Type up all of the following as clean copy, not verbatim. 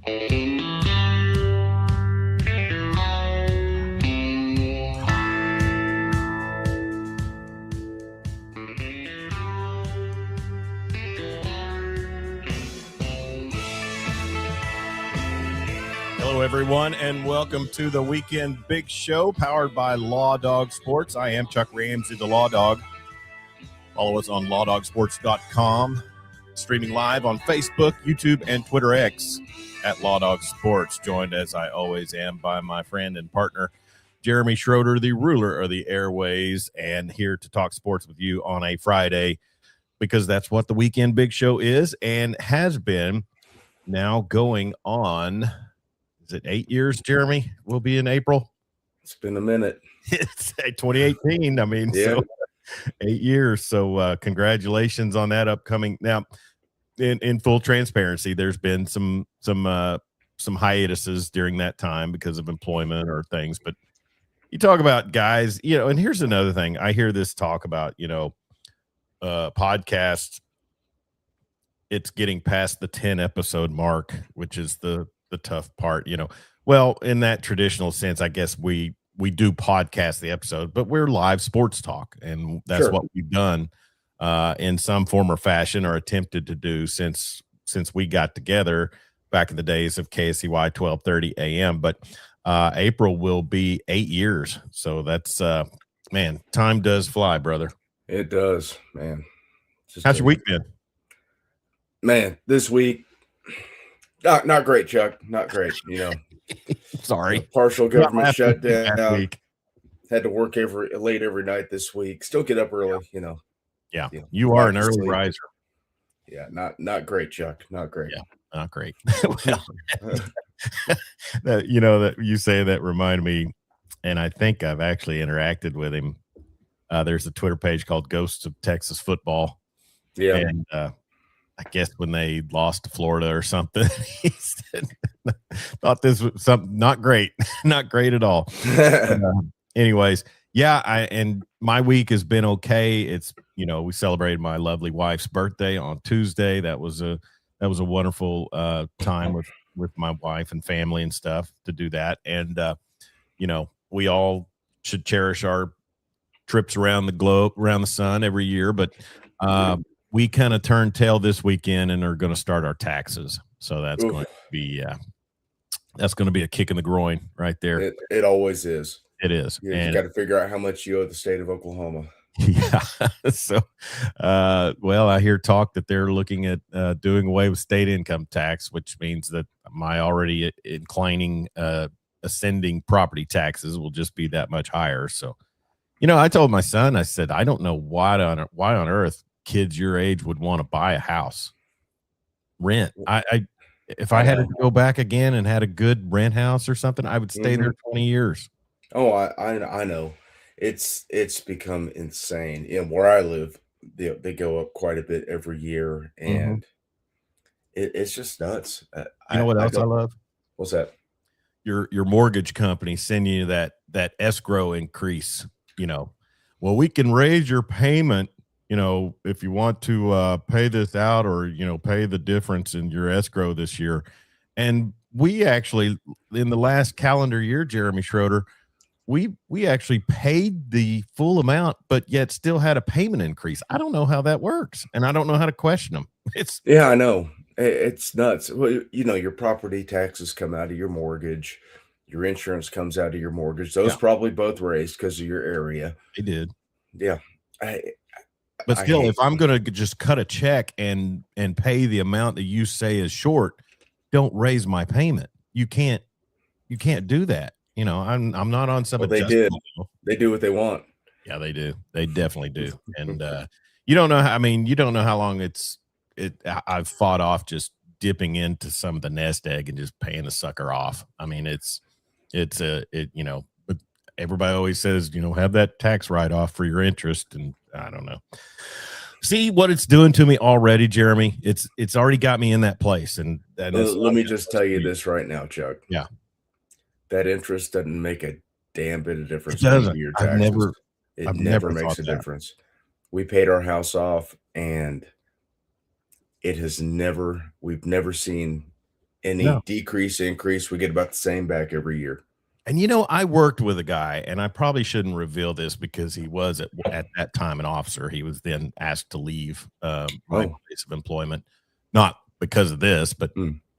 Hello, everyone, and welcome to the Weekend Big Show, powered by Lawdog Sports. I am Chuck Ramsey, the Lawdog. Follow us on lawdogsports.com, streaming live on Facebook, YouTube, and Twitter X at Lawdog Sports. Joined, as I always am, by my friend and partner, Jeremy Schroder, the ruler of the Airways, and here to talk sports with you on a Friday, because that's what the Weekend Big Show is and has been now going on. Is it 8 years, Jeremy? We'll be in April. It's been a minute. It's 2018. I mean, yeah. So 8 years. So congratulations on that upcoming. Now, in full transparency, there's been some hiatuses during that time because of employment or things. But you talk about guys, and here's another thing. I hear this talk about, podcasts. It's getting past the 10 episode mark, which is the tough part, Well, in that traditional sense, I guess we do podcast the episode, but we're live sports talk, and that's Sure. what we've done in some form or fashion, or attempted to do since we got together back in the days of KSCY 1230 AM. But April will be 8 years, so that's man, time does fly, brother. It does, man. How's your week been? Man, this week, not great, Chuck. Not great. Sorry. Partial government shutdown. Week. Had to work late every night this week. Still get up early. Yeah, you are an early riser. Yeah, not great, Chuck. Not great. Yeah, not great. That you say that reminded me, and I think I've actually interacted with him. There's a Twitter page called Ghosts of Texas Football. Yeah, and I guess when they lost to Florida or something, he said, thought this was something not great at all. Anyways, yeah, and my week has been okay. It's, we celebrated my lovely wife's birthday on Tuesday. That was a wonderful time with my wife and family and stuff to do that. And, we all should cherish our trips around the globe, around the sun every year. But we kind of turned tail this weekend and are going to start our taxes. So that's going to be a kick in the groin right there. It always is. It is. You got to figure out how much you owe the state of Oklahoma. Yeah. So, well, I hear talk that they're looking at doing away with state income tax, which means that my already inclining ascending property taxes will just be that much higher. So, I told my son, I said, I don't know why on earth kids your age would want to buy a house, rent. If I had to go back again and had a good rent house or something, I would stay there 20 years. Oh, I know. It's become insane. Where I live, they go up quite a bit every year, and it's just nuts. You know what else I love? What's that? Your mortgage company sending you that escrow increase. Well, we can raise your payment, if you want to pay this out, or, pay the difference in your escrow this year. And we actually, in the last calendar year, Jeremy Schroder, we actually paid the full amount, but yet still had a payment increase. I don't know how that works, and I don't know how to question them. Yeah, I know. It's nuts. Well, your property taxes come out of your mortgage. Your insurance comes out of your mortgage. Those probably both raised because of your area. They did. Yeah. But still, if I'm going to just cut a check and pay the amount that you say is short, don't raise my payment. You can't do that. I'm not on some. Well, they did. They do what they want. Yeah, they do. They definitely do. And you don't know. You don't know how long I've fought off just dipping into some of the nest egg and just paying the sucker off. But everybody always says, have that tax write-off for your interest. And I don't know. See what it's doing to me already, Jeremy. It's already got me in that place. And let me just tell you this right now, Chuck. Yeah. That interest doesn't make a damn bit of difference. It doesn't. Your taxes. It never makes a difference. We paid our house off, and we've never seen any decrease, increase, we get about the same back every year. And, I worked with a guy, and I probably shouldn't reveal this because he was at that time an officer. He was then asked to leave my place of employment, not because of this, but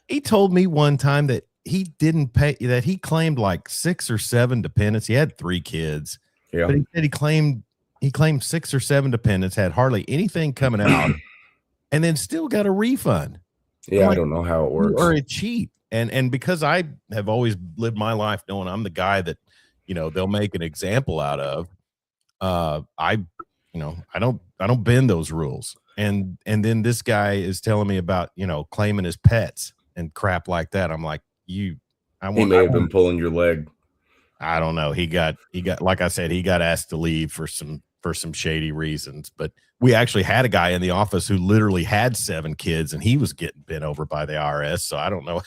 he told me one time that he didn't pay, that he claimed like 6 or 7 dependents. He had 3 kids, but he said he claimed 6 or 7 dependents, had hardly anything coming out, and then still got a refund. Yeah, I don't know how it works. Or a cheat. And because I have always lived my life knowing I'm the guy that, they'll make an example out of, I don't bend those rules. And then this guy is telling me about, claiming his pets and crap like that. I'm like, he may have been pulling your leg. I don't know. He got, like I said, he got asked to leave for some shady reasons, but we actually had a guy in the office who literally had 7 kids and he was getting bent over by the IRS. So I don't know.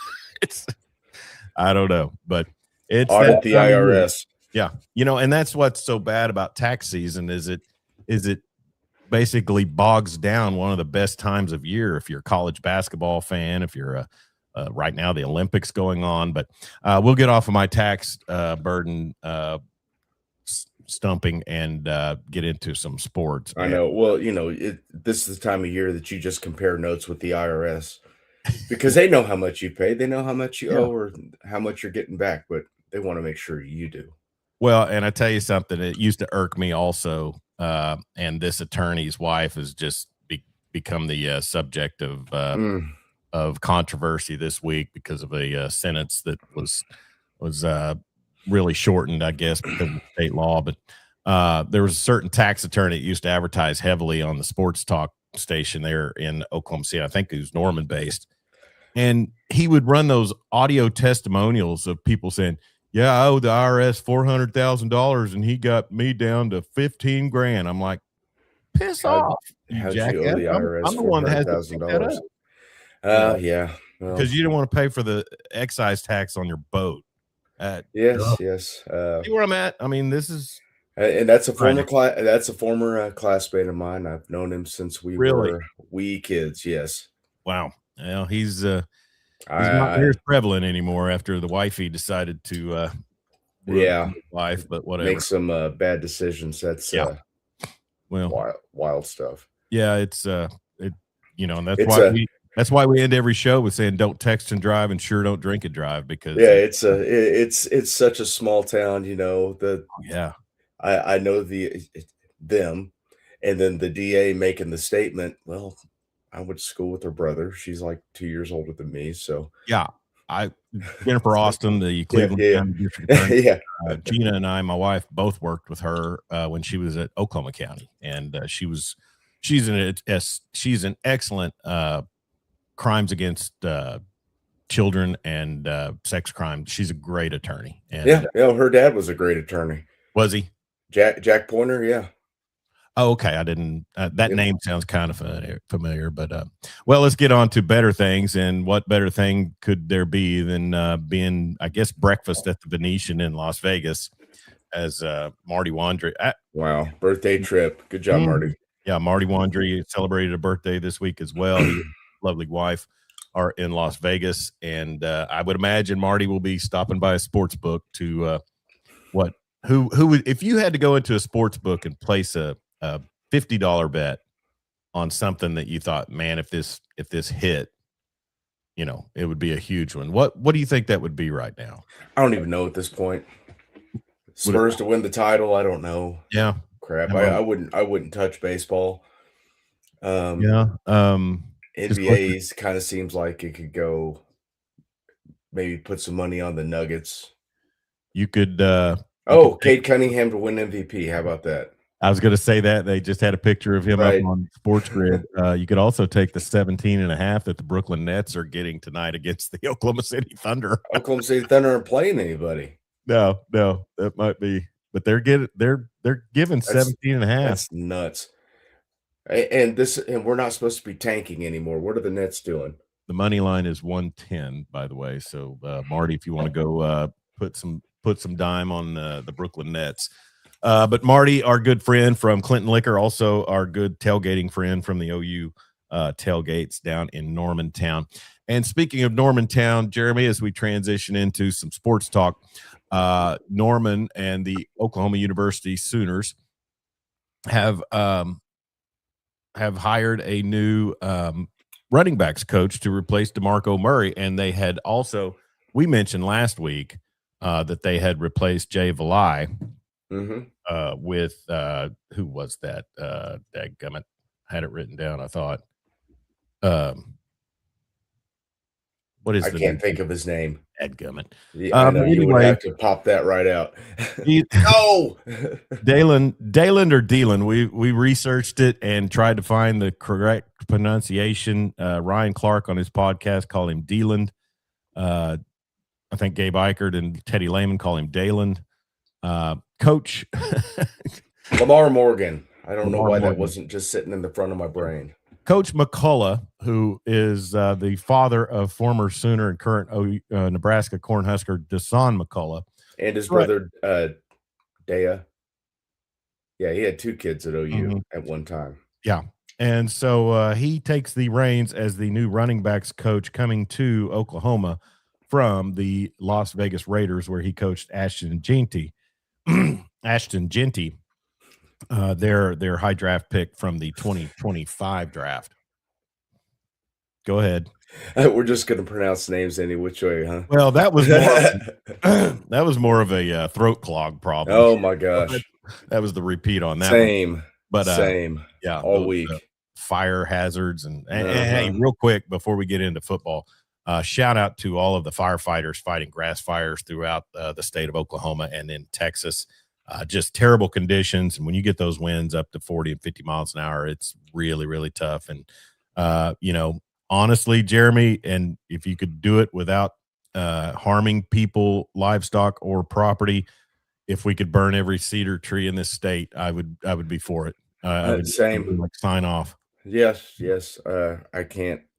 I don't know, but it's audit the IRS. Yeah. And that's what's so bad about tax season is it basically bogs down one of the best times of year. If you're a college basketball fan, if you're right now, the Olympics going on, but we'll get off of my tax burden, stumping and get into some sports. I know. Well, this is the time of year that you just compare notes with the IRS because they know how much you pay, they know how much you owe or how much you're getting back, but they want to make sure you do. Well, and I tell you something, it used to irk me also, and this attorney's wife has just become the subject of controversy this week because of a sentence that was really shortened, I guess, because of state law. But there was a certain tax attorney that used to advertise heavily on the sports talk station there in Oklahoma City. I think he was Norman based. And he would run those audio testimonials of people saying, yeah, I owe the IRS $400,000 and he got me down to 15 grand. I'm like, piss off. How'd you owe the IRS I'm the one that has to pick that up. Yeah. Because you don't want to pay for the excise tax on your boat. Yes. See where I'm at? I mean, this is, and that's a former classmate of mine. I've known him since we were wee kids. Yes. Wow. Well, he's not near as prevalent anymore after the wifey decided to life, but whatever. Make some bad decisions. That's wild stuff. Yeah, it's and that's why we end every show with saying don't text and drive and sure don't drink and drive because it's such a small town, I know them and then the DA making the statement, well, I went to school with her brother. She's like 2 years older than me. So Jennifer Austin, the Cleveland County District Attorney, Gina and I, my wife, both worked with her when she was at Oklahoma County, and she's an excellent crimes against children and sex crimes. She's a great attorney. And her dad was a great attorney. Was he? Jack Pointer, yeah. Oh, okay. I didn't. That name sounds kind of familiar, but well, let's get on to better things. And what better thing could there be than being, I guess, breakfast at the Venetian in Las Vegas as Marty Wandry. Wow, birthday trip. Good job, Marty. Yeah, Marty Wandry celebrated a birthday this week as well. His lovely wife are in Las Vegas, and I would imagine Marty will be stopping by a sports book to who would, if you had to go into a sports book and place a $50 bet on something that you thought, man, if this hit, it would be a huge one. What do you think that would be right now? I don't even know at this point. Spurs to win the title. I don't know. Yeah. Crap. I wouldn't touch baseball. NBA's kind of seems like it could go, maybe put some money on the Nuggets. You could, Cade Cunningham to win MVP. How about that? I was going to say that they just had a picture of him up on Sports Grid. You could also take the 17.5 that the Brooklyn Nets are getting tonight against the Oklahoma City Thunder. Oklahoma City Thunder aren't playing anybody. No, that might be, but they're giving 17.5. That's nuts. And we're not supposed to be tanking anymore. What are the Nets doing? The money line is 110, by the way. So Marty, if you want to go put some dime on the Brooklyn Nets. But Marty, our good friend from Clinton Liquor, also our good tailgating friend from the OU tailgates down in Normantown. And speaking of Normantown, Jeremy, as we transition into some sports talk, Norman and the Oklahoma University Sooners have hired a new running backs coach to replace Demarco Murray, and they had also, we mentioned last week that they had replaced Jay Valai with who was that? Dadgummit. I had it written down. I thought. What is I can't think of his name. Dadgummit. Yeah, I know you would have to pop that right out. No, Dayland or Dealand. We researched it and tried to find the correct pronunciation. Ryan Clark on his podcast called him Dealand. I think Gabe Eichert and Teddy Lehman call him Dayland. Coach Lamar Morgan. I don't know why that wasn't just sitting in the front of my brain. Coach McCullough, who is the father of former Sooner and current Nebraska Cornhusker Deshaun McCullough. And his brother, Dea. Yeah, he had 2 kids at OU at one time. Yeah. And so he takes the reins as the new running backs coach coming to Oklahoma from the Las Vegas Raiders, where he coached Ashton Jeanty. Their high draft pick from the 2025 draft. Go ahead. We're just going to pronounce names any which way, huh? Well, that was more of a throat clog problem. Oh my gosh, that was the repeat on that. Same, yeah, all week. Fire hazards and hey, real quick before we get into football, shout out to all of the firefighters fighting grass fires throughout the state of Oklahoma and in Texas. Just terrible conditions, and when you get those winds up to 40 and 50 miles an hour, it's really, really tough. And honestly, Jeremy, and if you could do it without harming people, livestock, or property, if we could burn every cedar tree in this state, I would be for it. I would sign off. Yes.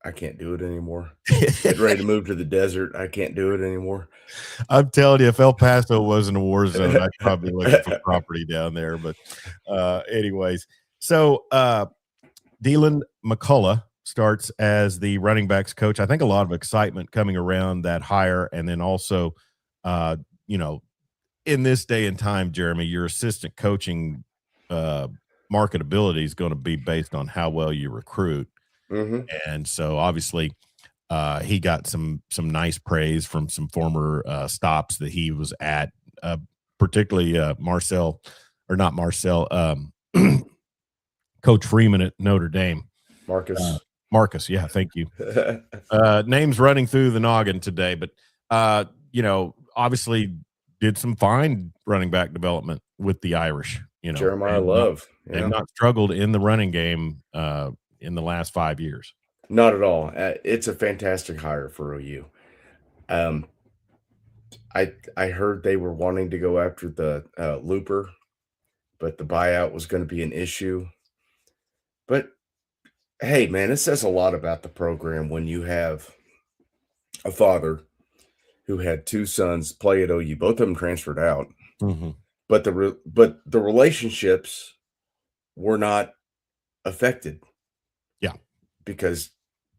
I can't do it anymore. Get ready to move to the desert. I can't do it anymore. I'm telling you, if El Paso wasn't a war zone, I'd probably look for property down there. But anyways, so Dealand McCullough starts as the running backs coach. I think a lot of excitement coming around that hire. And then also, in this day and time, Jeremy, your assistant coaching marketability is going to be based on how well you recruit. And so obviously he got some nice praise from some former stops that he was at, particularly Coach Freeman at Notre Dame. Marcus. Yeah. Thank you. Names running through the noggin today, but obviously did some fine running back development with the Irish, Jeremiah Love. They've not struggled in the running game in the last 5 years. Not at all. It's a fantastic hire for OU. I heard they were wanting to go after the Looper, but the buyout was going to be an issue. But hey, man, it says a lot about the program when you have a father who had 2 sons play at OU. Both of them transferred out, but the relationships were not affected. Yeah, because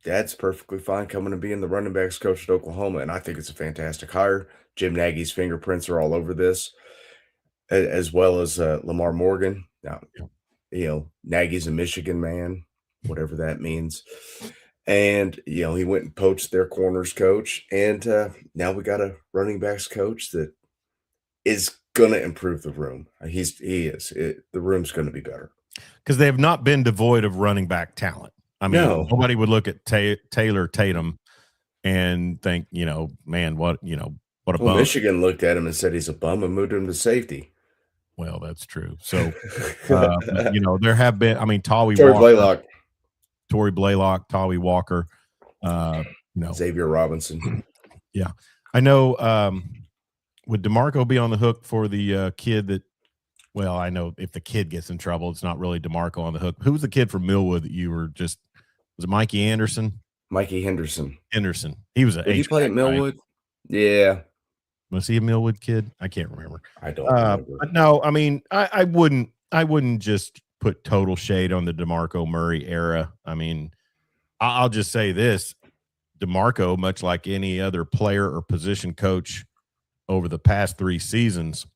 Dad's perfectly fine coming and being the running backs coach at Oklahoma, and I think it's a fantastic hire. Jim Nagy's fingerprints are all over this, as well as Lamar Morgan. Now, Nagy's a Michigan man, whatever that means. And, he went and poached their corners coach, and now we got a running backs coach that is going to improve the room. He is. The room's going to be better. Because they have not been devoid of running back talent. I mean, nobody would look at Taylor Tatum and think, man, what a bum. Michigan looked at him and said he's a bum and moved him to safety. Well, that's true. So, there have been, Tory Blaylock, Tawee Walker, Xavier Robinson. Yeah. I know, would DeMarco be on the hook for the kid that, well, I know if the kid gets in trouble, it's not really DeMarco on the hook. Who was the kid from Millwood that you were just, was it Mikey Anderson? Mikey Henderson. He was Did he play at Millwood? Right? Yeah. Was he a Millwood kid? I can't remember. I don't remember. But no, I wouldn't just put total shade on the DeMarco Murray era. I'll just say this: Demarco, much like any other player or position coach over the past 3 seasons,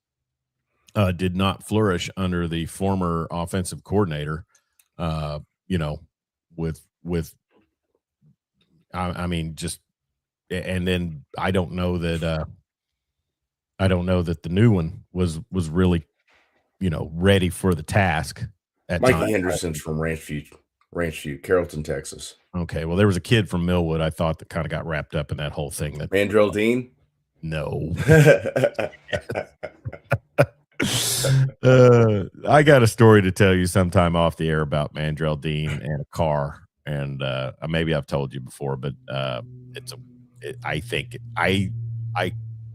did not flourish under the former offensive coordinator. You know, with I mean, just and then I don't know that the new one was really ready for the task at Mikey times. Henderson's from Ranch View, Carrollton, Texas. Okay, well, there was a kid from Millwood I thought that kind of got wrapped up in that whole thing. That Mandrell Dean? no. I got a story to tell you sometime off the air about Mandrell Dean and a car, and maybe I've told you before, but I think I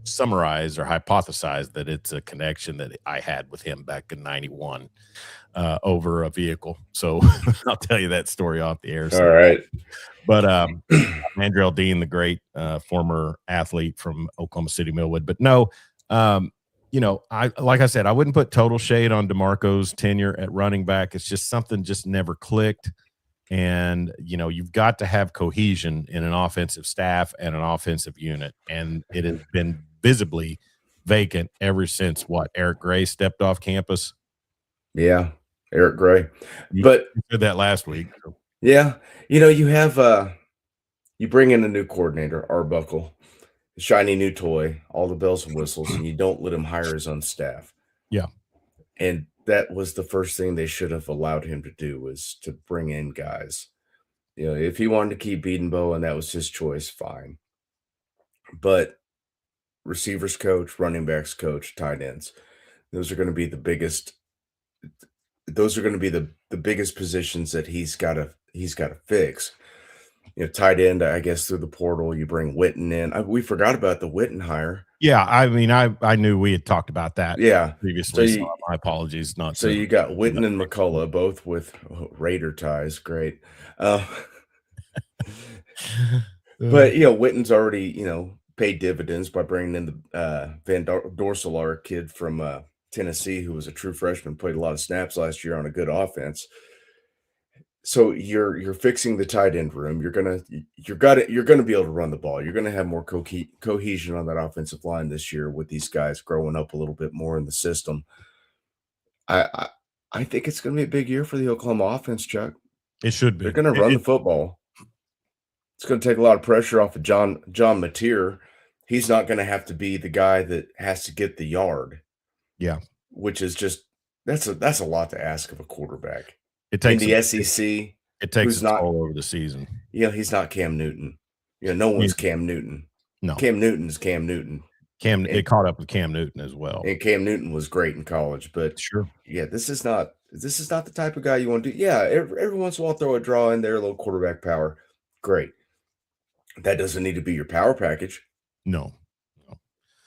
summarize or hypothesize that it's a connection that I had with him back in '91 over a vehicle. So I'll tell you that story off the air. All right. But Mandrell Dean, the great former athlete from Oklahoma City Millwood. But no, like I said, I wouldn't put total shade on DeMarco's tenure at running back. It's just something just never clicked. And, you've got to have cohesion in an offensive staff and an offensive unit. And it has been visibly vacant ever since Eric Gray stepped off campus. Yeah, Eric Gray. You said that last week. Yeah, you have you bring in a new coordinator, Arbuckle, shiny new toy, all the bells and whistles, and you don't let him hire his own staff. Yeah. And that was the first thing they should have allowed him to do, was to bring in guys. If he wanted to keep Beadenbow and that was his choice, fine. But receivers coach, running backs coach, tight ends, those are going to be the biggest. Those are going to be the biggest positions that he's got to fix. Tight end, I guess through the portal, you bring Witten in. We forgot about the Witten hire. Yeah, I mean, I knew we had talked about that. Yeah, previously. So my apologies. So you got Witten and McCullough, both with Raider ties. Great. But Witten's already paid dividends by bringing in the Van Dorselaar kid from Tennessee, who was a true freshman, played a lot of snaps last year on a good offense. So you're fixing the tight end room. You're gonna be able to run the ball. You're gonna have more cohesion on that offensive line this year with these guys growing up a little bit more in the system. I think it's gonna be a big year for the Oklahoma offense, Chuck. It should be. They're gonna run the football. It's gonna take a lot of pressure off of John Mateer. He's not gonna have to be the guy that has to get the yard. Yeah, which is just that's a lot to ask of a quarterback. It takes in the SEC. It takes a toll over the season. He's not Cam Newton. No one's Cam Newton. No, Cam Newton is Cam Newton. It caught up with Cam Newton as well. And Cam Newton was great in college, but sure, yeah, this is not the type of guy you want to do. Yeah, every once in a while throw a draw in there, a little quarterback power. Great. That doesn't need to be your power package. No.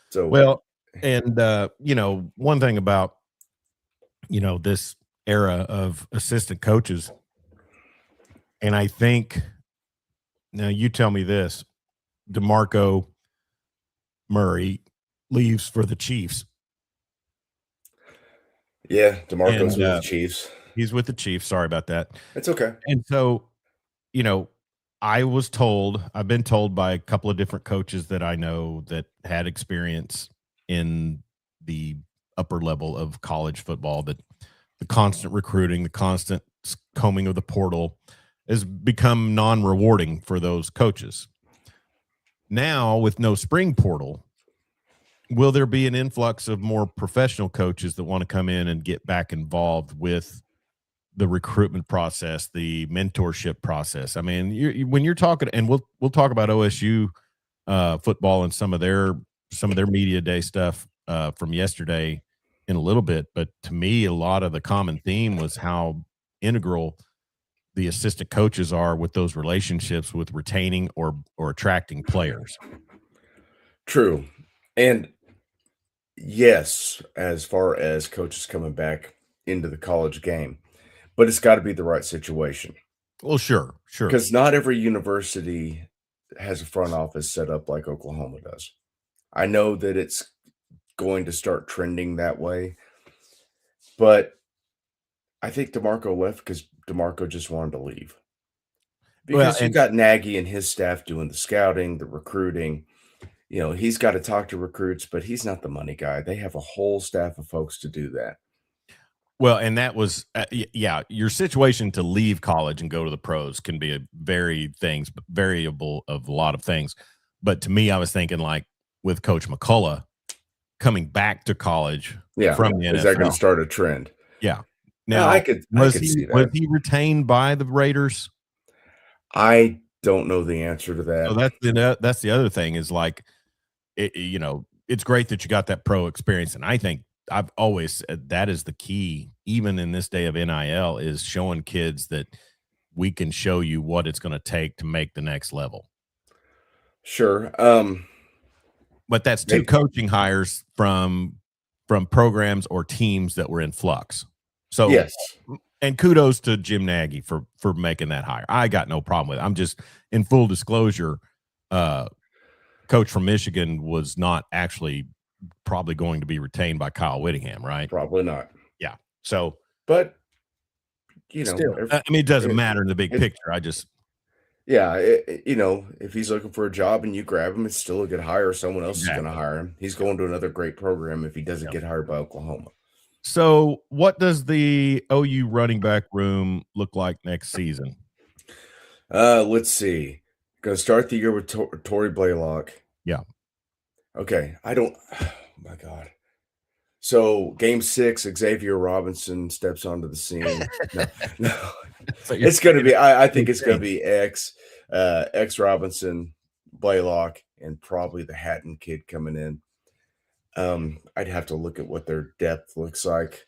So well, and one thing about this era of assistant coaches, and I think now you tell me this: Demarco Murray leaves for the Chiefs. Yeah, DeMarco's with the Chiefs. He's with the Chiefs. Sorry about that. It's okay. And so, I've been told by a couple of different coaches that I know that had experience in the upper level of college football that the constant recruiting, the constant combing of the portal has become non-rewarding for those coaches. Now, with no spring portal, will there be an influx of more professional coaches that want to come in and get back involved with the recruitment process, the mentorship process? I mean, when you're talking, and we'll talk about OSU football and some of their media day stuff from yesterday in a little bit, but to me, a lot of the common theme was how integral the assistant coaches are with those relationships with retaining or attracting players. True. And yes, as far as coaches coming back into the college game, but it's got to be the right situation. Well, sure. Because not every university has a front office set up like Oklahoma does. I know that it's going to start trending that way, but I think DeMarco left because DeMarco just wanted to leave. because you got Nagy and his staff doing the scouting, the recruiting. He's got to talk to recruits, but he's not the money guy. They have a whole staff of folks to do that. Well, and that was, yeah, your situation to leave college and go to the pros can be a variable of a lot of things. But to me, I was thinking like with Coach McCullough coming back to college from the NFL. Is that going to start a trend? Yeah. Now, I could see that. Was he retained by the Raiders? I don't know the answer to that. So that's the other thing is like, it's great that you got that pro experience. And I think I've always said that is the key, even in this day of NIL, is showing kids that we can show you what it's going to take to make the next level. Sure. But that's two coaching hires from programs or teams that were in flux. So yes. And kudos to Jim Nagy for making that hire. I got no problem with it. I'm just, in full disclosure, coach from Michigan was not actually probably going to be retained by Kyle Whittingham, right? Probably not. Yeah. So, but still, it doesn't matter in the big picture. I just, if he's looking for a job and you grab him, it's still a good hire. Someone else is going to hire him. He's going to another great program if he doesn't get hired by Oklahoma. So, what does the OU running back room look like next season? Let's see. Going to start the year with Torrey Blaylock. Yeah. Okay. Oh my God. So game 6, Xavier Robinson steps onto the scene. No. It's going to be, I think it's going to be X Robinson, Blaylock, and probably the Hatton kid coming in. I'd have to look at what their depth looks like.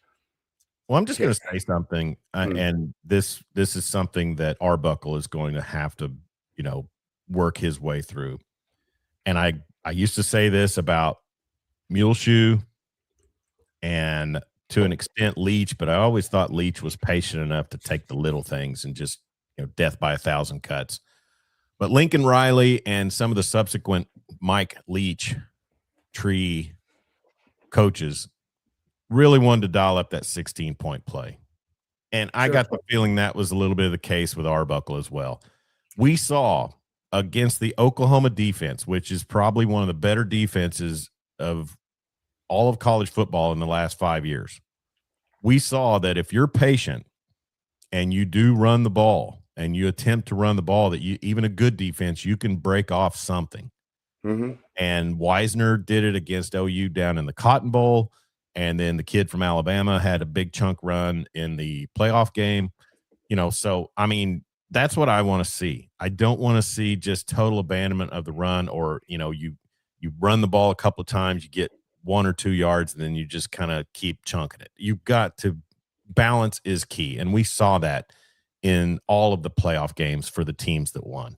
Well, I'm just going to say something, and this is something that Arbuckle is going to have to, work his way through. And I used to say this about Muleshoe and to an extent Leach, but I always thought Leach was patient enough to take the little things and just, death by 1,000 cuts. But Lincoln Riley and some of the subsequent Mike Leach tree coaches really wanted to dial up that 16-point play. And I got the feeling that was a little bit of the case with Arbuckle as well. We saw against the Oklahoma defense, which is probably one of the better defenses of all of college football in the last 5 years. We saw that if you're patient and you do run the ball and you attempt to run the ball, that even a good defense, you can break off something. Mm-hmm. And Wisner did it against OU down in the Cotton Bowl. And then the kid from Alabama had a big chunk run in the playoff game. So, I mean, that's what I want to see. I don't want to see just total abandonment of the run or, you run the ball a couple of times, you get 1 or 2 yards, and then you just kind of keep chunking it. You've got to – balance is key. And we saw that in all of the playoff games for the teams that won.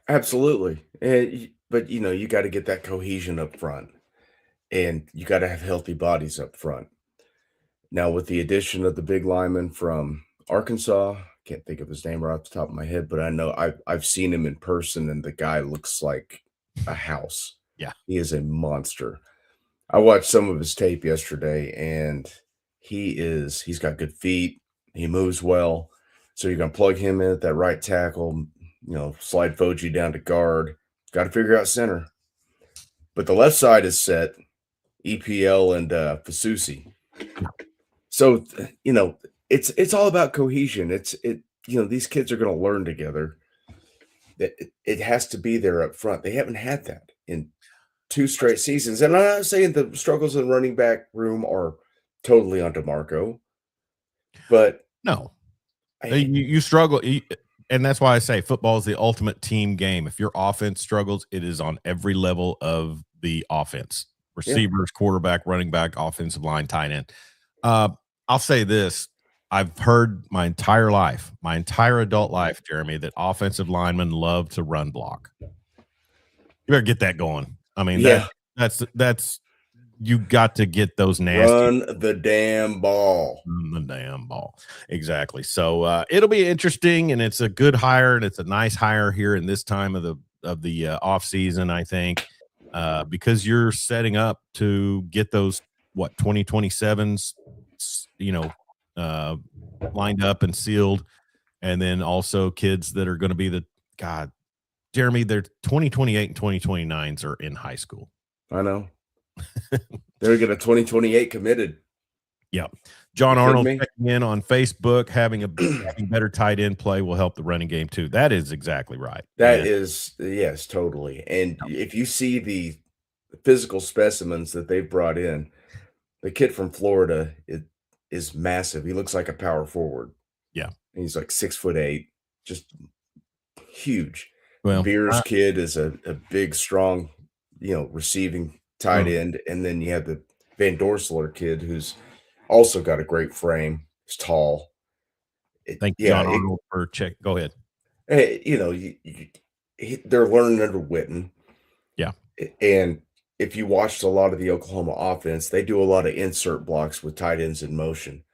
Absolutely. But, you got to get that cohesion up front. And you got to have healthy bodies up front. Now, with the addition of the big lineman from Arkansas, can't think of his name right off the top of my head, but I know I've seen him in person, and the guy looks like a house. Yeah. He is a monster. I watched some of his tape yesterday, and he's got good feet. He moves well. So you're going to plug him in at that right tackle, slide Foji down to guard. Got to figure out center. But the left side is set. EPL and Fasusi. So, it's all about cohesion. These kids are going to learn together. It has to be there up front. They haven't had that in 2 straight seasons. And I'm not saying the struggles in the running back room are totally on Demarco, but no, you struggle. And that's why I say football is the ultimate team game. If your offense struggles, it is on every level of the offense. Receivers, quarterback, running back, offensive line, tight end. I'll say this. I've heard my entire adult life, Jeremy, that offensive linemen love to run block. You better get that going. I mean, that's you got to get those nasty. Run the damn ball. Run the damn ball. Exactly. So it'll be interesting, and it's a good hire, and it's a nice hire here in this time of the off season, I think. Because you're setting up to get those 2027s, lined up and sealed and then also kids that are going to be God, Jeremy, they're 2028 and 2029s are in high school. I know. They're going to 2028 committed. Yeah. John Arnold checking in on Facebook, having better tight end play will help the running game too. That is exactly right. That is, yes, totally. And if you see the physical specimens that they've brought in, the kid from Florida is massive. He looks like a power forward. Yeah. And he's like 6'8", just huge. Well, Beer's kid is a big, strong, receiving tight end. And then you have the Van Dorselaar kid who's also got a great frame. He's tall. Thank you, John Arnold, for check. Go ahead. They're learning under Witten. Yeah. And if you watched a lot of the Oklahoma offense, they do a lot of insert blocks with tight ends in motion.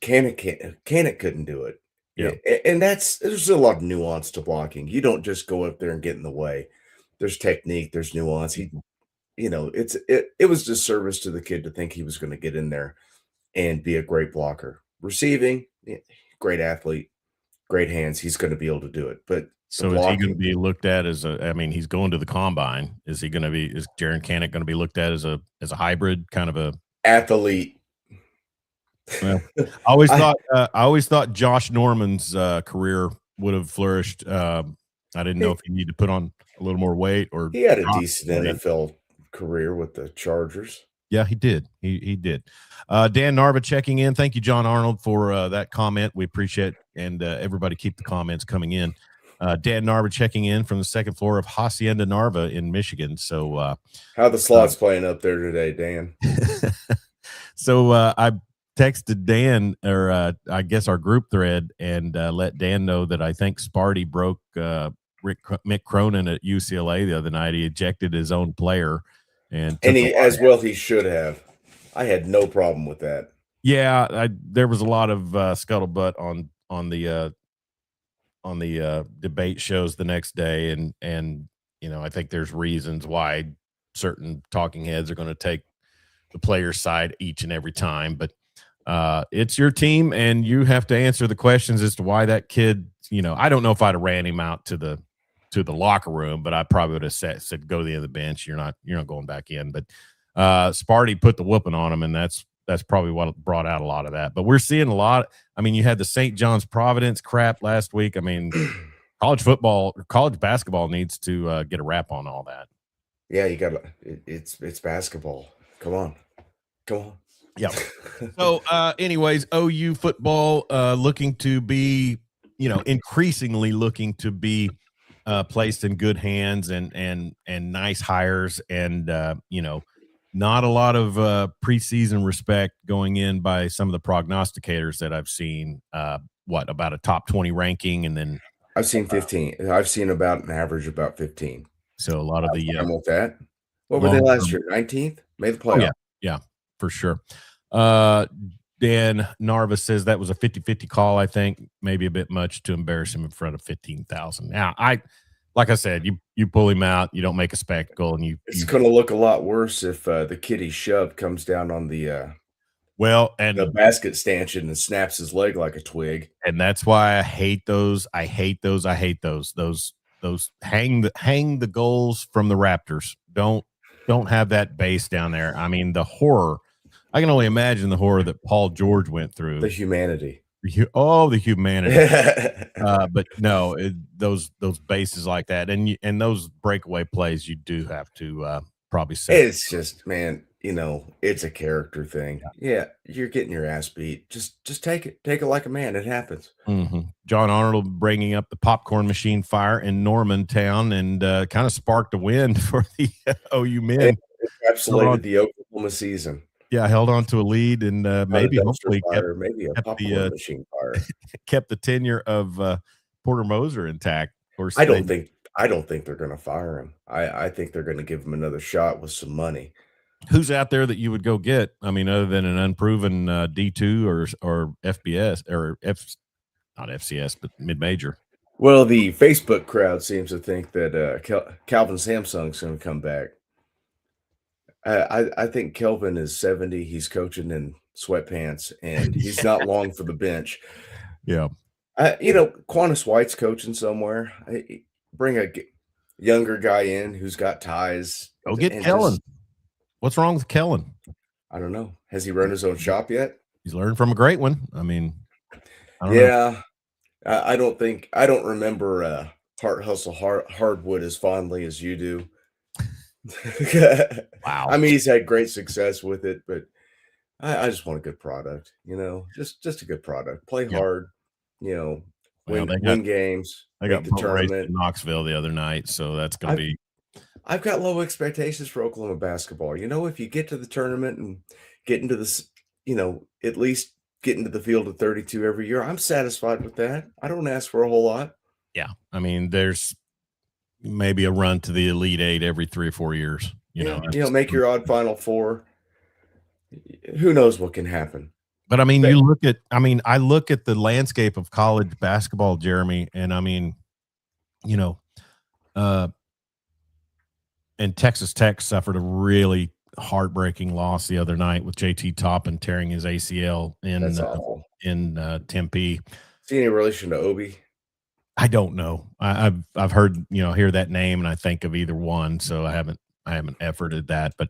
Cannick couldn't do it. Yeah. And there's a lot of nuance to blocking. You don't just go up there and get in the way. There's technique, there's nuance. It was disservice to the kid to think he was going to get in there and be a great blocker. Receiving, great athlete, great hands. He's going to be able to do it. But so is he going to be looked at as he's going to the combine. Is Jaron Cannick going to be looked at as a hybrid kind of a athlete? Well, I always thought Josh Norman's career would have flourished. I didn't know if he needed to put on a little more weight or he had a decent NFL career with the Chargers. Yeah, he did. He did. Dan Narva checking in. Thank you, John Arnold, for that comment. We appreciate it. And everybody keep the comments coming in. Dan Narva checking in from the second floor of Hacienda Narva in Michigan. So how the slots playing up there today, Dan? So I texted Dan, or I guess our group thread, and let Dan know that I think Sparty broke Mick Cronin at UCLA the other night. He ejected his own player. And he should have. I had no problem with that. Yeah, there was a lot of scuttlebutt on the debate shows the next day, and I think there's reasons why certain talking heads are going to take the player's side each and every time, but it's your team, and you have to answer the questions as to why that kid. I don't know if I'd have ran him out to the locker room, but I probably would have said go to the other bench. You're not going back in. But Sparty put the whooping on him, and that's probably what brought out a lot of that. But we're seeing a lot. I mean, you had the St. John's Providence crap last week. I mean, college basketball needs to get a wrap on all that. Yeah, you got it's basketball. Come on. Yeah. So, anyways, OU football looking to be, increasingly looking to be placed in good hands and nice hires, and not a lot of preseason respect going in by some of the prognosticators that I've seen. About a top 20 ranking, and then I've seen 15. I've seen about an average about 15. So a lot of the with that. What were they last year? 19th? Made the playoff. Yeah, for sure. Dan Narva says that was a 50-50 call. I think maybe a bit much to embarrass him in front of 15,000. Now, like I said, you pull him out, you don't make a spectacle, and it's going to look a lot worse if the kitty shove comes down on the the basket stanchion and snaps his leg like a twig. And that's why I hate those. I hate those. Those hang the goals from the Raptors. Don't have that base down there. I mean, the horror. I can only imagine the horror that Paul George went through. The humanity. The humanity. But no, those bases like that, and those breakaway plays, you do have to probably say. It's just, man, it's a character thing. Yeah, you're getting your ass beat. Just take it like a man. It happens. Mm-hmm. John Arnold bringing up the popcorn machine fire in Normantown, and kind of sparked a win for the OU men. It encapsulated the Oklahoma season. Yeah, hopefully a lead, and hopefully kept popcorn machine fire. Kept the tenure of Porter Moser intact. Of course, I don't think they're going to fire him. I think they're going to give him another shot with some money. Who's out there that you would go get? I mean, other than an unproven D2 or FBS or not FCS, but mid-major. Well, the Facebook crowd seems to think that Calvin Samsung's going to come back. I think Kelvin is 70. He's coaching in sweatpants, and he's not long for the bench. Yeah. Quantas White's coaching somewhere. Bring a younger guy in who's got ties, Go get and Kellen. just What's wrong with Kellen? I don't know. Has he run his own shop yet? He's learned from a great one. I mean, I don't know. Yeah, I don't remember Heart Hustle Hardwood as fondly as you do. Wow. I mean, he's had great success with it, but I just want a good product, just a good product. Play Yeah. hard, Well, win games, they make got the boat race in tournament. Knoxville the other night, so that's going to I've be. I've got low expectations for Oklahoma basketball. If you get to the tournament and get into this, at least get into the field of 32 every year, I'm satisfied with that. I don't ask for a whole lot. Yeah, I mean, there's maybe a run to the Elite Eight every 3 or 4 years. Yeah, make your odd Final Four. Who knows what can happen? But I mean, But I look at the landscape of college basketball, Jeremy, and I mean, you know, uh, and Texas Tech suffered a really heartbreaking loss the other night with JT Toppin tearing his ACL that's awful. in Tempe. See any relation to Obi? I don't know. I've heard hear that name and I think of either one, so I haven't efforted that. But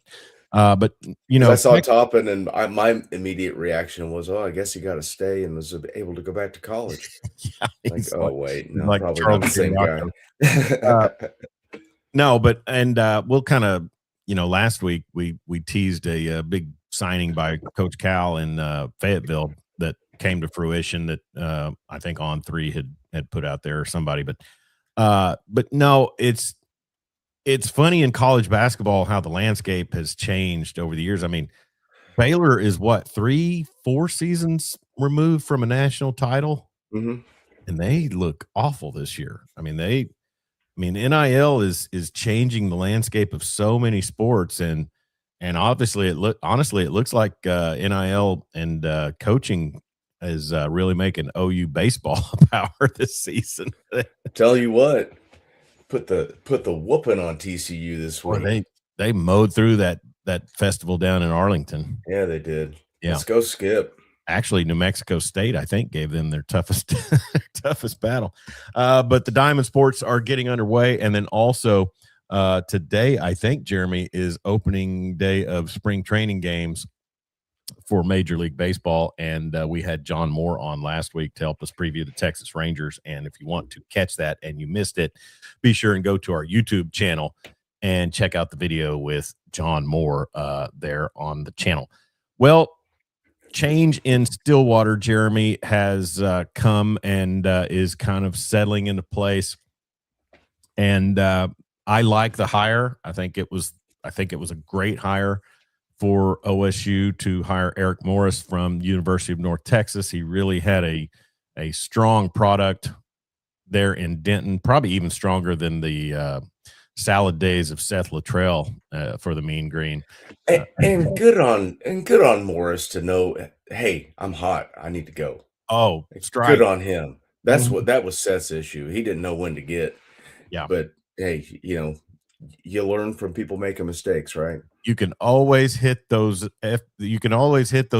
Because I saw Toppin, and my immediate reaction was, "Oh, I guess he got to stay and was able to go back to college." yeah, Like, oh wait, he's no, like probably not Charles the same guy. No, but we'll kind of last week we teased a big signing by Coach Cal in Fayetteville that came to fruition that I think On Three had put out there or somebody, but no, it's funny in college basketball how the landscape has changed over the years. I mean, Baylor is what 3-4 seasons removed from a national title, Mhm. and they look awful this year. I mean, NIL is changing the landscape of so many sports, and obviously it looks like NIL and coaching is really making OU baseball power this season. Tell you what, put the whooping on TCU this Boy, week. they mowed through that festival down in Arlington. Yeah, they did. Yeah. Let's go, Skip. Actually, New Mexico State, I think, gave them their toughest toughest battle. But the Diamond Sports are getting underway, and then also today, I think, Jeremy, is opening day of spring training games for Major League Baseball, and we had John Moore on last week to help us preview the Texas Rangers. And if you want to catch that and you missed it, be sure and go to our YouTube channel and check out the video with John Moore there on the channel. Well, change in Stillwater, Jeremy, has come and is kind of settling into place. And I like the hire. I think it was a great hire for OSU to hire Eric Morris from University of North Texas. He really had a strong product there in Denton, probably even stronger than the salad days of Seth Luttrell for the Mean Green. And good on Morris to know, hey, I'm hot. I need to go. Oh, strike. Good on him. That was Seth's issue. He didn't know when to get. Yeah. But hey, you learn from people making mistakes, right? You can always hit those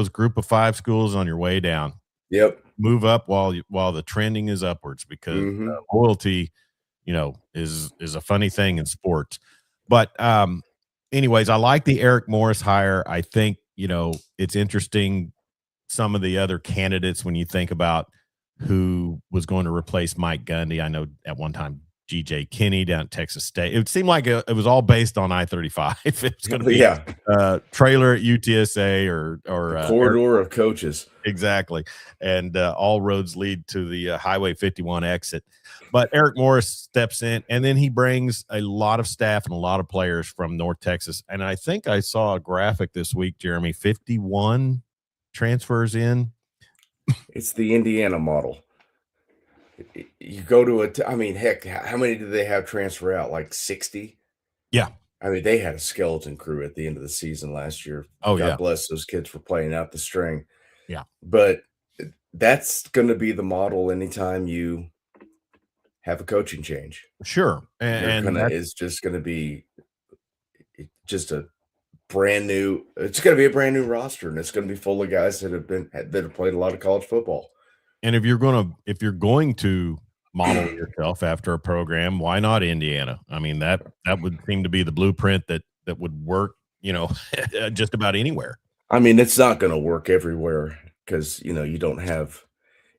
group of 5 schools on your way down. Yep. Move up while the trending is upwards, because loyalty, is a funny thing in sports. But anyways, I like the Eric Morris hire. I think, it's interesting some of the other candidates when you think about who was going to replace Mike Gundy. I know at one time G.J. Kinney down at Texas State. It seemed like it was all based on I-35. It was going to be trailer at UTSA or corridor of coaches. Exactly. And all roads lead to the Highway 51 exit. But Eric Morris steps in, and then he brings a lot of staff and a lot of players from North Texas. And I think I saw a graphic this week, Jeremy, 51 transfers in. It's the Indiana model. You go to heck, how many did they have transfer out? Like 60? Yeah. I mean, they had a skeleton crew at the end of the season last year. Oh, God bless those kids for playing out the string. Yeah. But that's going to be the model anytime you have a coaching change. Sure. And it's just going to be just a brand new – it's going to be a brand new roster, and it's going to be full of guys that have played a lot of college football. And if you're going to model yourself after a program, why not Indiana? I mean, that would seem to be the blueprint that would work, just about anywhere. I mean, it's not gonna work everywhere because, you don't have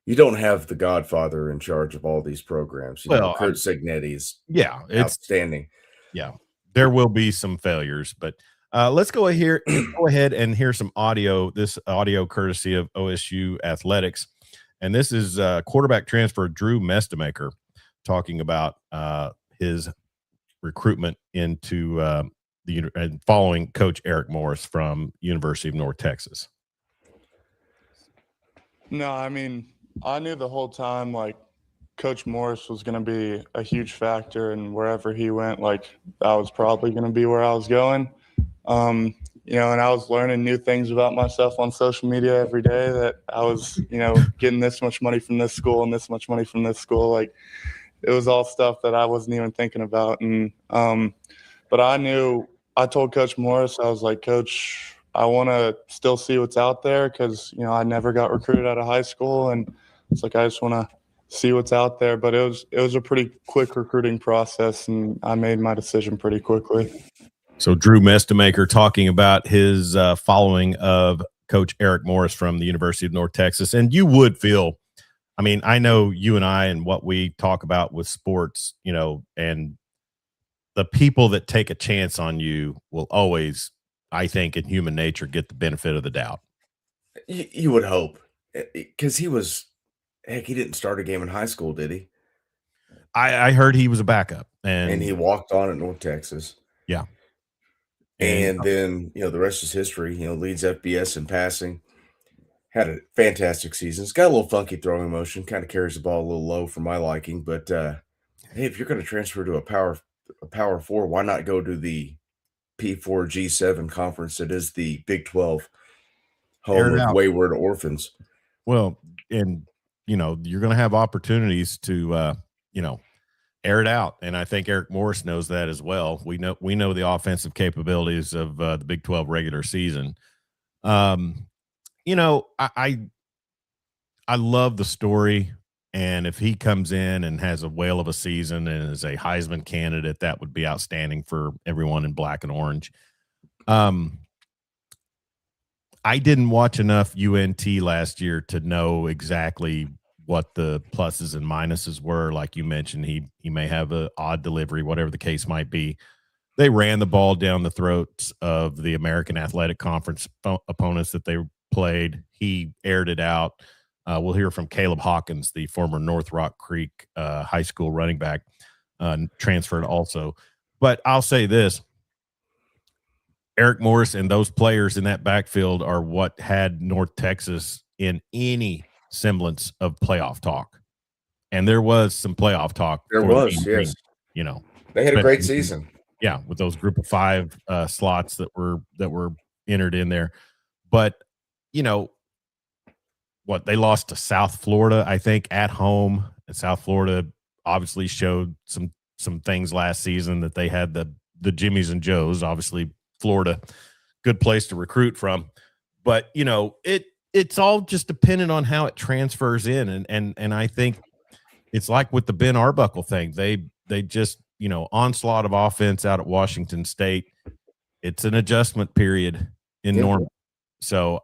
the godfather in charge of all these programs. Well, Kurt Signetti's yeah, outstanding. yeah, there will be some failures, but let's go here. Go ahead and hear some audio. This audio courtesy of OSU Athletics, and this is quarterback transfer Drew Mestemaker talking about his recruitment into and following Coach Eric Morris from University of North Texas. No, I mean, I knew the whole time, like, Coach Morris was going to be a huge factor, and wherever he went, like, that was probably going to be where I was going. And I was learning new things about myself on social media every day, that I was, getting this much money from this school and this much money from this school. Like, it was all stuff that I wasn't even thinking about. And, but I told Coach Morris, I was like, Coach, I want to still see what's out there, because, I never got recruited out of high school. And it's like, I just want to see what's out there. But it was a pretty quick recruiting process, and I made my decision pretty quickly. So Drew Mestemaker talking about his following of Coach Eric Morris from the University of North Texas. And you would feel, I mean, I know you and I and what we talk about with sports, and the people that take a chance on you will always, I think, in human nature, get the benefit of the doubt. You would hope, because he didn't start a game in high school, did he? I heard he was a backup, and he walked on at North Texas. Yeah. And then, the rest is history. Leads FBS in passing. Had a fantastic season. It's got a little funky throwing motion. Kind of carries the ball a little low for my liking. But hey, if you're going to transfer to a Power 4, why not go to the P4G7 conference that is the Big 12, home of wayward orphans? Well, and you're going to have opportunities to air it out, and I think Eric Morris knows that as well. We know the offensive capabilities of the Big 12 regular season. I love the story, and if he comes in and has a whale of a season and is a Heisman candidate, that would be outstanding for everyone in black and orange. I didn't watch enough UNT last year to know exactly what the pluses and minuses were. Like you mentioned, he may have an odd delivery, whatever the case might be. They ran the ball down the throats of the American Athletic Conference opponents that they played. He aired it out. We'll hear from Caleb Hawkins, the former North Rock Creek high school running back, transferred also. But I'll say this. Eric Morris and those players in that backfield are what had North Texas in any semblance of playoff talk. And there was some playoff talk. There was, yes. They had a great season. Yeah, with those group of 5 slots that were entered in there. But, they lost to South Florida, I think, at home. And South Florida obviously showed some things last season, that they had the Jimmies and Joes. Obviously, Florida, good place to recruit from. But, it's all just dependent on how it transfers in. And I think it's like with the Ben Arbuckle thing. They just, onslaught of offense out at Washington State. It's an adjustment period in Norman. So,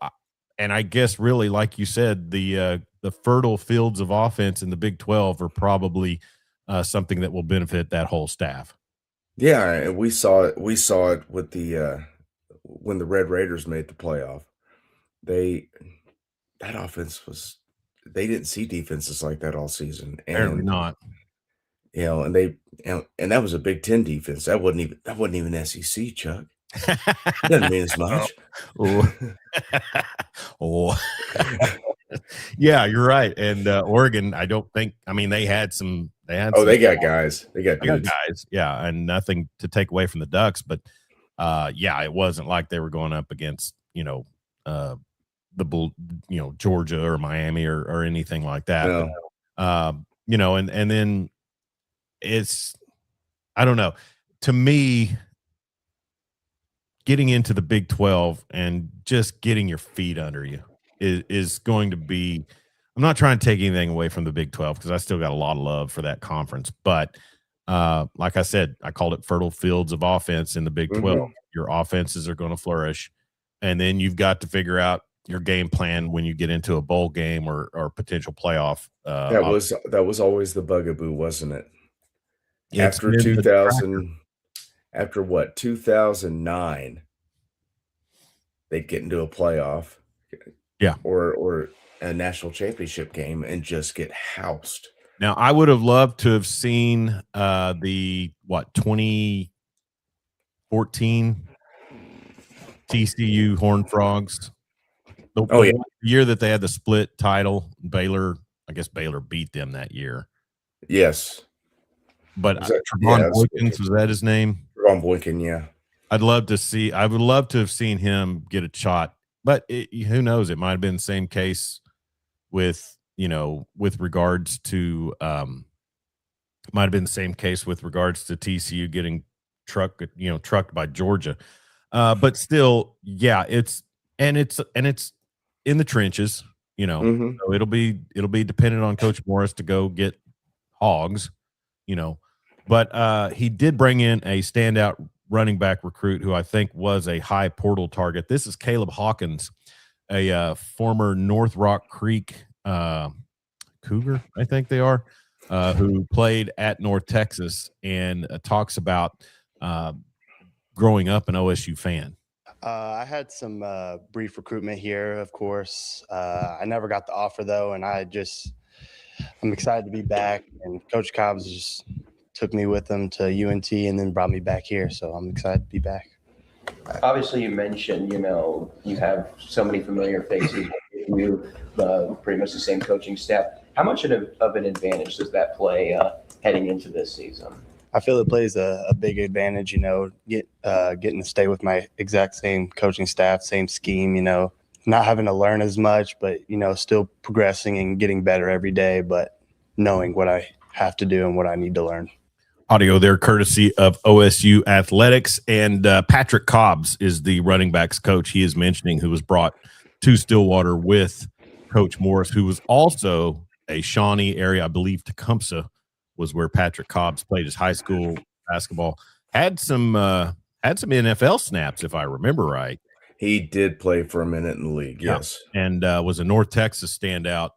and I guess really, like you said, the fertile fields of offense in the Big 12 are probably something that will benefit that whole staff. Yeah, and we saw it with the when the Red Raiders made the playoff. That offense was, they didn't see defenses like that all season. Apparently not. And that was a Big 10 defense. That wasn't even SEC, Chuck. Doesn't mean as much. Oh. Yeah, you're right. And Oregon, I don't think. I mean, they got guys. They got guys. Yeah, and nothing to take away from the Ducks, but it wasn't like they were going up against Georgia or Miami or anything like that. No. But, and then it's, I don't know. To me, getting into the Big 12 and just getting your feet under you is going to be I'm not trying to take anything away from the Big 12 because I still got a lot of love for that conference. But like I said, I called it fertile fields of offense in the Big 12. Mhm. Your offenses are going to flourish. And then you've got to figure out your game plan when you get into a bowl game or potential playoff. That was always the bugaboo, wasn't it? It's After been the 2000 after what, 2009, they'd get into a playoff Yeah. or a national championship game and just get housed. Now, I would have loved to have seen the 2014 TCU Horned Frogs. The year that they had the split title, Baylor. I guess Baylor beat them that year. Yes, but Trevon Boykins, was that his name? Trevon Boykin, yeah. I would love to have seen him get a shot, but who knows? It might have been the same case with regards to TCU getting trucked by Georgia. But still, yeah, it's in the trenches, Mhm. so it'll be dependent on Coach Morris to go get hogs, but he did bring in a standout running back recruit who I think was a high portal target. This is Caleb Hawkins, a former North Rock Creek Cougar, I think they are, who played at North Texas and talks about growing up an OSU fan. I had some brief recruitment here, of course. I never got the offer, though, and I'm excited to be back. And Coach Cobbs just took me with him to UNT and then brought me back here, so I'm excited to be back. Obviously, you mentioned, you have so many familiar faces. You pretty much the same coaching staff. How much of an advantage does that play heading into this season? I feel it plays a big advantage, getting to stay with my exact same coaching staff, same scheme, not having to learn as much, but, still progressing and getting better every day, but knowing what I have to do and what I need to learn. Audio there courtesy of OSU Athletics, and Patrick Cobbs is the running backs coach he is mentioning, who was brought to Stillwater with Coach Morris, who was also a Shawnee area, I believe Tecumseh was where Patrick Cobbs played his high school basketball. Had some NFL snaps, if I remember right. He did play for a minute in the league, yes. And was a North Texas standout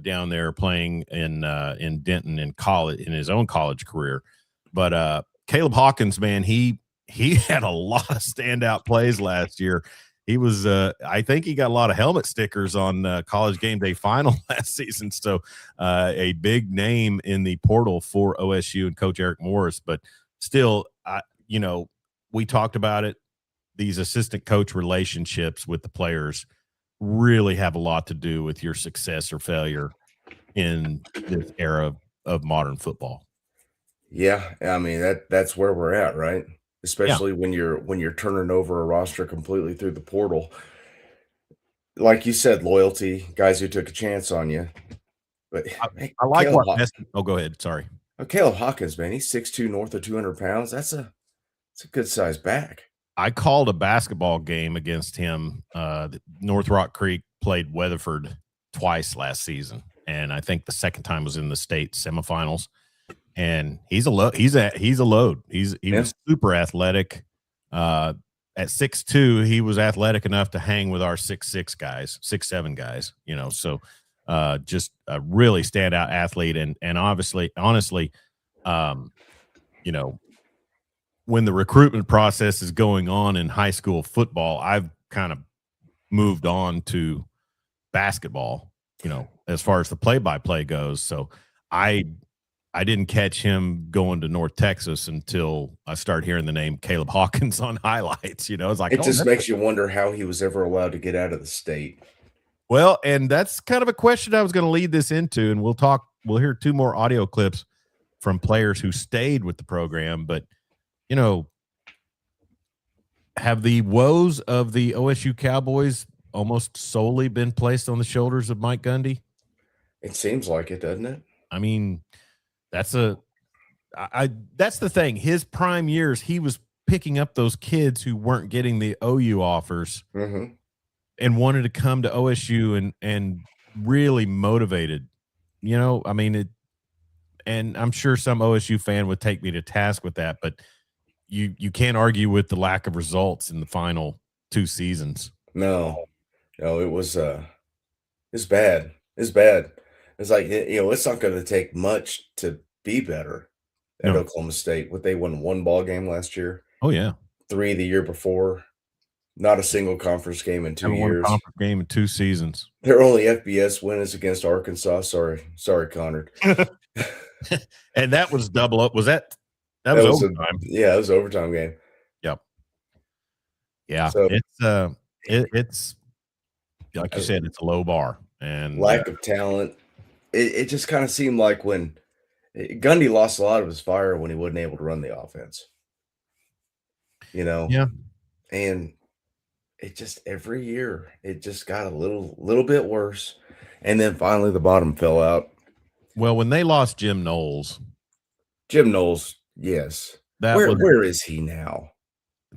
down there playing in Denton in college, in his own college career. But Caleb Hawkins, man, he had a lot of standout plays last year. He was, I think he got a lot of helmet stickers on College Game Day Final last season. So a big name in the portal for OSU and Coach Eric Morris. But still, we talked about it. These assistant coach relationships with the players really have a lot to do with your success or failure in this era of modern football. Yeah, I mean that's where we're at, right? Especially when you're turning over a roster completely through the portal. Like you said, loyalty, guys who took a chance on you. But I like go ahead. Sorry. Caleb Hawkins, man, he's 6'2", north of 200 pounds. That's a good size back. I called a basketball game against him. North Rock Creek played Weatherford twice last season, and I think the second time was in the state semifinals. And he's a load. He was super athletic. At 6'2", he was athletic enough to hang with our 6'6" guys, 6'7" guys. So just a really standout athlete, and honestly, when the recruitment process is going on in high school football, I've kind of moved on to basketball, as far as the play-by-play goes. So I didn't catch him going to North Texas until I started hearing the name Caleb Hawkins on highlights. It's like, it just makes you wonder how he was ever allowed to get out of the state. Well, and that's kind of a question I was going to lead this into, and we'll hear two more audio clips from players who stayed with the program, but have the woes of the OSU Cowboys almost solely been placed on the shoulders of Mike Gundy? It seems like it, doesn't it? I mean, that's the thing. His prime years, he was picking up those kids who weren't getting the OU offers and wanted to come to OSU and really motivated. I mean, and I'm sure some OSU fan would take me to task with that, but you can't argue with the lack of results in the final 2 seasons. No, it was it's bad. It's bad. It's like, it's not going to take much to be better at No. Oklahoma State. What, they won 1 ball game last year, Oh yeah, 3 the year before, not a single conference game in 2 haven't won a years. conference game in 2 seasons. Their only FBS win is against Arkansas. Sorry, Connor. And that was double up. Was that was overtime? It was an overtime game. Yep. Yeah, So, it's like you said, it's a low bar and lack of talent. It just kind of seemed like when Gundy lost a lot of his fire when he wasn't able to run the offense. Yeah. And it just every year it just got a little bit worse, and then finally the bottom fell out. Well, when they lost Jim Knowles, yes. That Where is he now?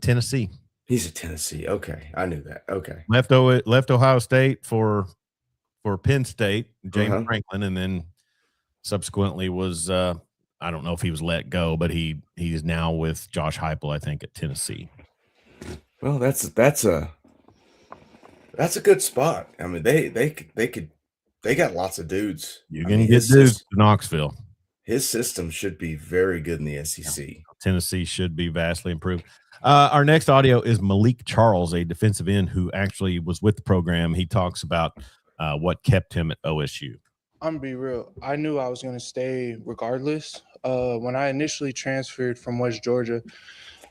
Tennessee. He's at Tennessee. Okay, I knew that. Okay, Left Ohio State for Penn State, James Franklin, and then subsequently was I don't know if he was let go, but he's now with Josh Heupel, I think, at Tennessee. Well, that's a good spot. I mean, they got lots of dudes. You can get dudes to Knoxville. His system should be very good in the SEC. Yeah. Tennessee should be vastly improved. Our next audio is Malik Charles, a defensive end who actually was with the program. He talks about what kept him at OSU. I'm gonna be real. I knew I was gonna stay regardless. When I initially transferred from West Georgia,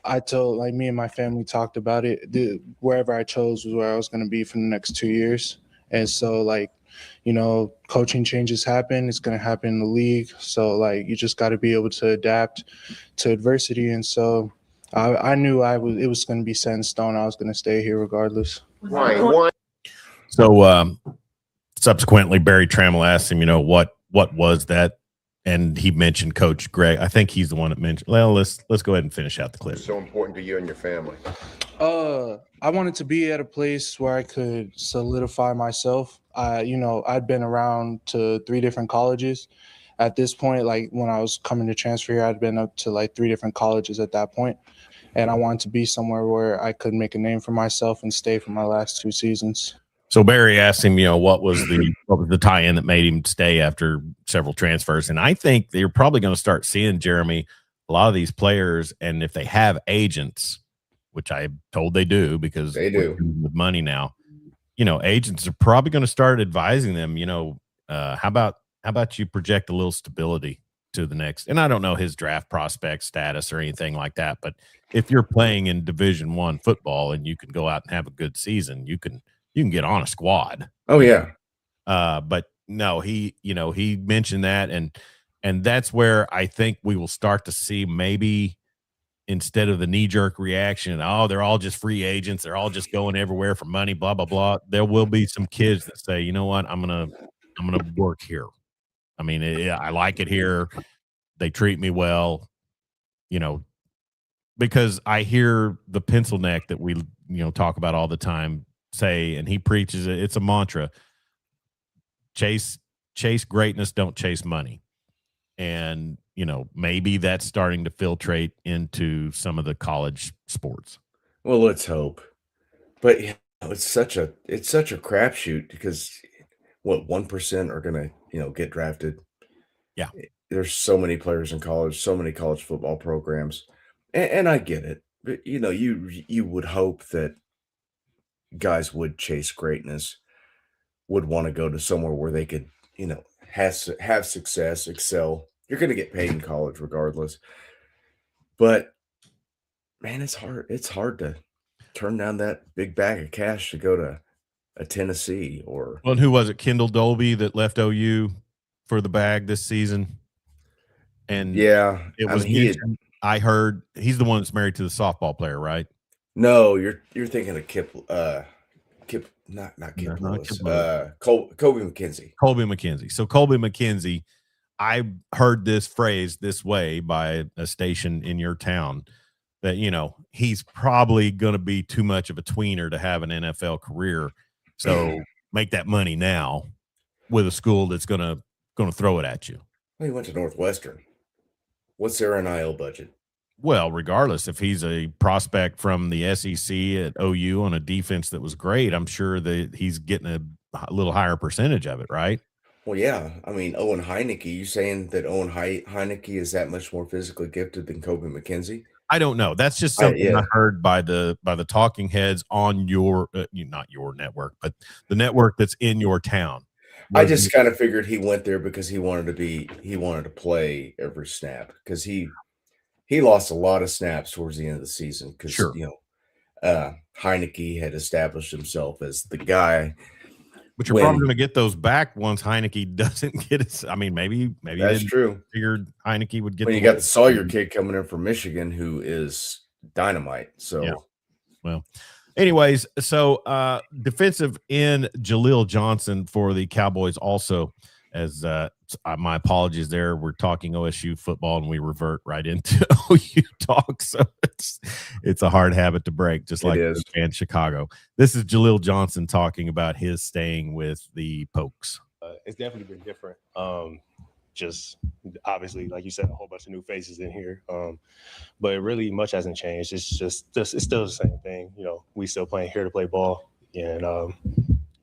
I told, me and my family talked about it. Wherever I chose was where I was gonna be for the next 2 years. And so, coaching changes happen. It's gonna happen in the league. So, you just got to be able to adapt to adversity. And so, I knew it was gonna be set in stone. I was gonna stay here regardless. Why? So, subsequently, Barry Trammell asked him, what was that? And he mentioned Coach Greg. I think he's the one that mentioned. Well, let's go ahead and finish out the clip. It's so important to you and your family. I wanted to be at a place where I could solidify myself. I'd been around to 3 different colleges at this point. When I was coming to transfer here, I'd been up to 3 different colleges at that point. And I wanted to be somewhere where I could make a name for myself and stay for my last 2 seasons. So Barry asked him, what was the tie-in that made him stay after several transfers? And I think they're probably going to start seeing, Jeremy, a lot of these players, and if they have agents, which I'm told they do because they do with money now, agents are probably going to start advising them, how about you project a little stability to the next? And I don't know his draft prospect status or anything like that, but if you're playing in Division I football and you can go out and have a good season, you can get on a squad. Oh yeah. But no, he mentioned that, and that's where I think we will start to see, maybe instead of the knee-jerk reaction, they're all just free agents, they're all just going everywhere for money, blah blah blah. There will be some kids that say, you know what, I'm gonna work here. I mean, I like it here. They treat me well, because I hear the pencil neck that we talk about all the time say, and he preaches it. It's a mantra: chase greatness, don't chase money. And maybe that's starting to filtrate into some of the college sports. Well, let's hope. But it's such a crapshoot because 1% are gonna get drafted. Yeah, there's so many players in college, so many college football programs, and I get it. But you would hope that guys would chase greatness, would want to go to somewhere where they could have success, excel. You're going to get paid in college regardless. But man, it's hard to turn down that big bag of cash to go to a Tennessee or. Well, and who was it? Kendall Dolby that left OU for the bag this season. And yeah, it was. I heard he's the one that's married to the softball player, right? No, you're thinking of Kip. Not Kip Lewis. Colby McKenzie. Colby McKenzie. So Colby McKenzie, I heard this phrase this way by a station in your town that, he's probably going to be too much of a tweener to have an NFL career. So make that money now. with a school that's gonna throw it at you. Well, he went to Northwestern. What's their NIL budget? Well, regardless, if he's a prospect from the SEC at OU on a defense that was great, I'm sure that he's getting a little higher percentage of it, right? Well, yeah. I mean, Owen Heineke, you saying that Owen Heineke is that much more physically gifted than Kobe McKenzie? I don't know. That's just something yeah. I heard by the talking heads on your not your network, but the network that's in your town. I just kind of figured he went there because he wanted to play every snap, because he lost a lot of snaps towards the end of the season because Sure. Heineke had established himself as the guy. But you're probably going to get those back once Heineke doesn't get it. I mean, maybe that's true. Figured Heineke would get. When you got the Sawyer kid coming in from Michigan, who is dynamite. So, yeah. Well, anyways, so defensive end Jaleel Johnson for the Cowboys also. As my apologies there, we're talking OSU football and we revert right into OU talk, so it's a hard habit to break, just like in Chicago. This is Jaleel Johnson talking about his staying with the Pokes. It's definitely been different. Just obviously, like you said, a whole bunch of new faces in here, but really much hasn't changed. It's just it's still the same thing. We still playing here to play ball, and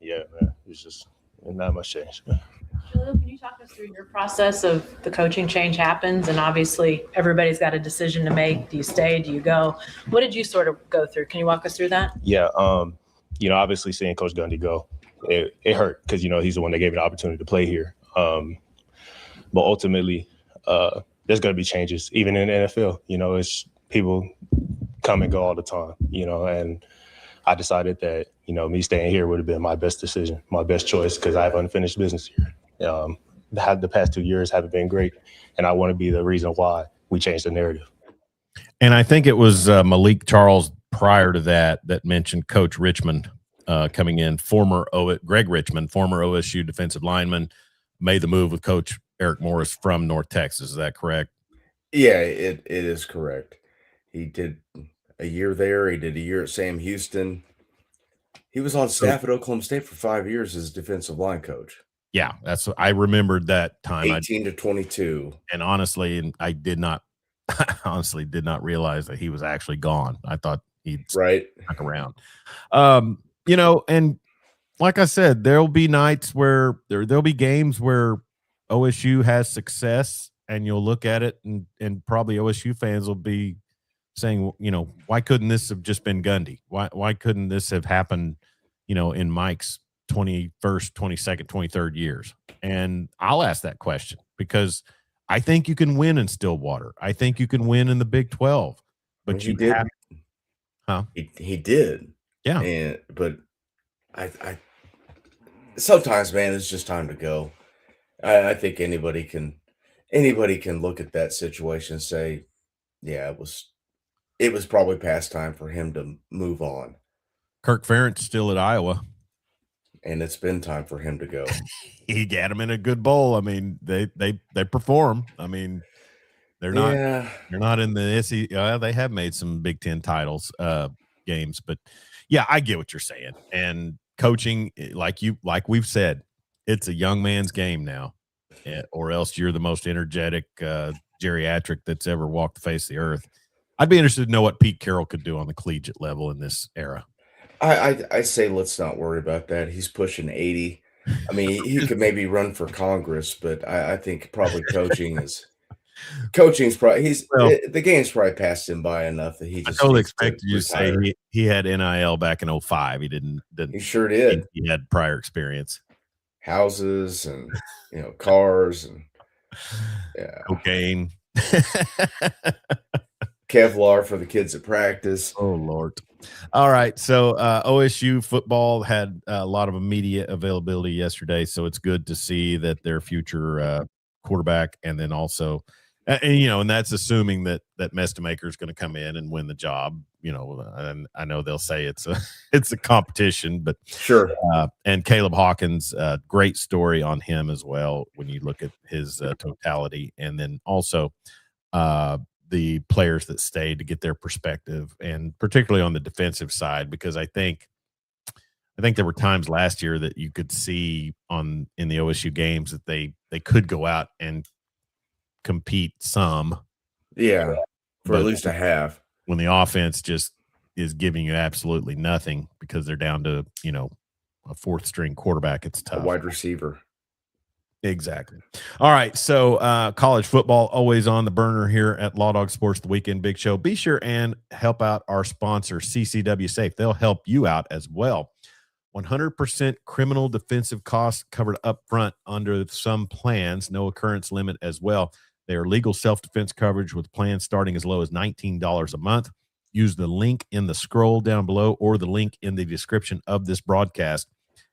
yeah, man, it's just not much change. Jaleel, can you talk us through your process of the coaching change happens, and obviously everybody's got a decision to make. Do you stay? Do you go? What did you sort of go through? Can you walk us through that? Yeah, obviously seeing Coach Gundy go, it hurt because he's the one that gave me the opportunity to play here. But ultimately, there's going to be changes even in the NFL. It's people come and go all the time. And I decided that me staying here would have been my best decision, my best choice, because I have unfinished business here. The past 2 years haven't been great, and I want to be the reason why we changed the narrative. And I think it was Malik Charles prior to that mentioned Coach Richmond coming in, Greg Richmond, former OSU defensive lineman, made the move with Coach Eric Morris from North Texas. Is that correct? Yeah, it is correct. He did a year there. He did a year at Sam Houston. He was on staff at Oklahoma State for 5 years as defensive line coach. Yeah, I remembered that time. 18 to 22. And honestly, I honestly did not realize that he was actually gone. I thought he'd stuck around. And like I said, there'll be nights where there'll be games where OSU has success, and you'll look at it and probably OSU fans will be saying, why couldn't this have just been Gundy? Why couldn't this have happened, in Mike's 21st, 22nd, 23rd years? And I'll ask that question because I think you can win in Stillwater. I think you can win in the Big 12. But he did. He did. Yeah. But I sometimes, man, it's just time to go. I think anybody can look at that situation and say, yeah, it was probably past time for him to move on. Kirk Ferentz still at Iowa. And it's been time for him to go. He got him in a good bowl. I mean, they perform. I mean, they're not in the SEC. They have made some Big Ten titles games, but yeah, I get what you're saying. And coaching, like we've said, it's a young man's game now, or else you're the most energetic geriatric that's ever walked the face of the earth. I'd be interested to know what Pete Carroll could do on the collegiate level in this era. I say let's not worry about that. He's pushing 80. I mean, he could maybe run for Congress, but I think probably coaching's probably the game's probably passed him by enough that he just. I totally expected you to say he had NIL back in 2005. He didn't. He sure did. He had prior experience. Houses and cars and cocaine. Kevlar for the kids at practice. Oh, Lord. All right. So OSU football had a lot of immediate availability yesterday. So it's good to see that their future quarterback, and then also, and that's assuming that Mestamaker is going to come in and win the job, and I know they'll say it's a competition, but sure. And Caleb Hawkins, great story on him as well when you look at his totality, and then also the players that stayed to get their perspective, and particularly on the defensive side, because I think I think there were times last year that you could see in the OSU games that they could go out and compete some. Yeah, for But at least a half. When the offense just is giving you absolutely nothing because they're down to, a fourth string quarterback, it's A tough. wide receiver. Exactly. All right. So college football always on the burner here at Lawdog Sports, the Weekend Big Show. Be sure and help out our sponsor, CCW Safe. They'll help you out as well. 100% criminal defensive costs covered up front under some plans, no occurrence limit as well. They are legal self-defense coverage with plans starting as low as $19 a month. Use the link in the scroll down below or the link in the description of this broadcast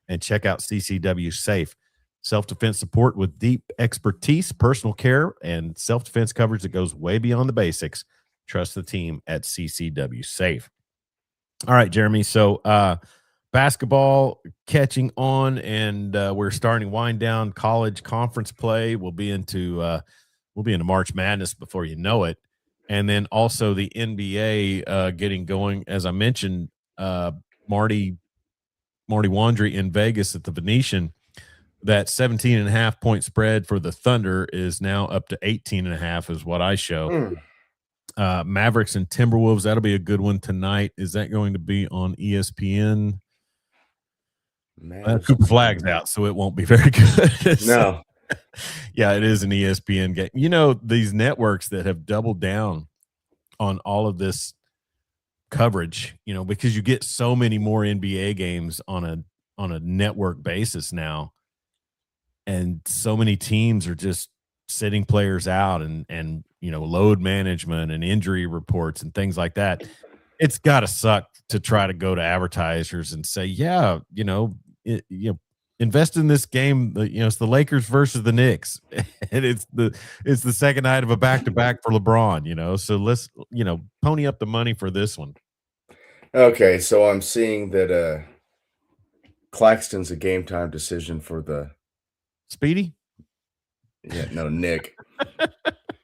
and check out CCW Safe. Self-defense support with deep expertise, personal care, and self-defense coverage that goes way beyond the basics. Trust the team at CCW Safe. All right, Jeremy. So basketball catching on, and we're starting to wind down college conference play. We'll be into March Madness before you know it. And then also the NBA getting going. As I mentioned, Marty Wandry in Vegas at the Venetian, that 17.5 point spread for the Thunder is now up to 18.5 is what I show. Mavericks and Timberwolves, that'll be a good one tonight. Is that going to be on ESPN? Cooper Flag's out, so it won't be very good. No. Yeah, it is an ESPN game. These networks that have doubled down on all of this coverage, because you get so many more NBA games on a network basis now. And so many teams are just sitting players out and load management and injury reports and things like that. It's got to suck to try to go to advertisers and say, invest in this game. It's the Lakers versus the Knicks, and it's the second night of a back-to-back for LeBron. So let's pony up the money for this one. Okay, so I'm seeing that Claxton's a game time decision for the Speedy. Yeah, no, Nick.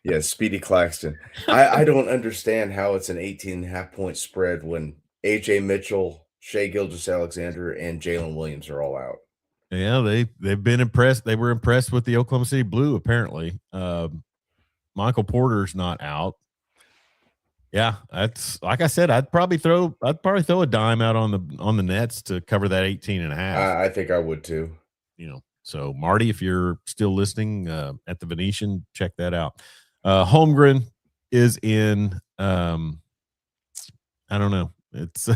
Yeah, Speedy Claxton. I don't understand how it's an 18.5 point spread when AJ Mitchell, Shai Gilgeous-Alexander, and Jalen Williams are all out. Yeah, they've been impressed. They were impressed with the Oklahoma City Blue, apparently. Michael Porter's not out. Yeah, that's like I said, I'd probably throw a dime out on the Nets to cover that 18.5. I think I would too. So Marty, if you're still listening at the Venetian, check that out. Holmgren is in. I don't know. It's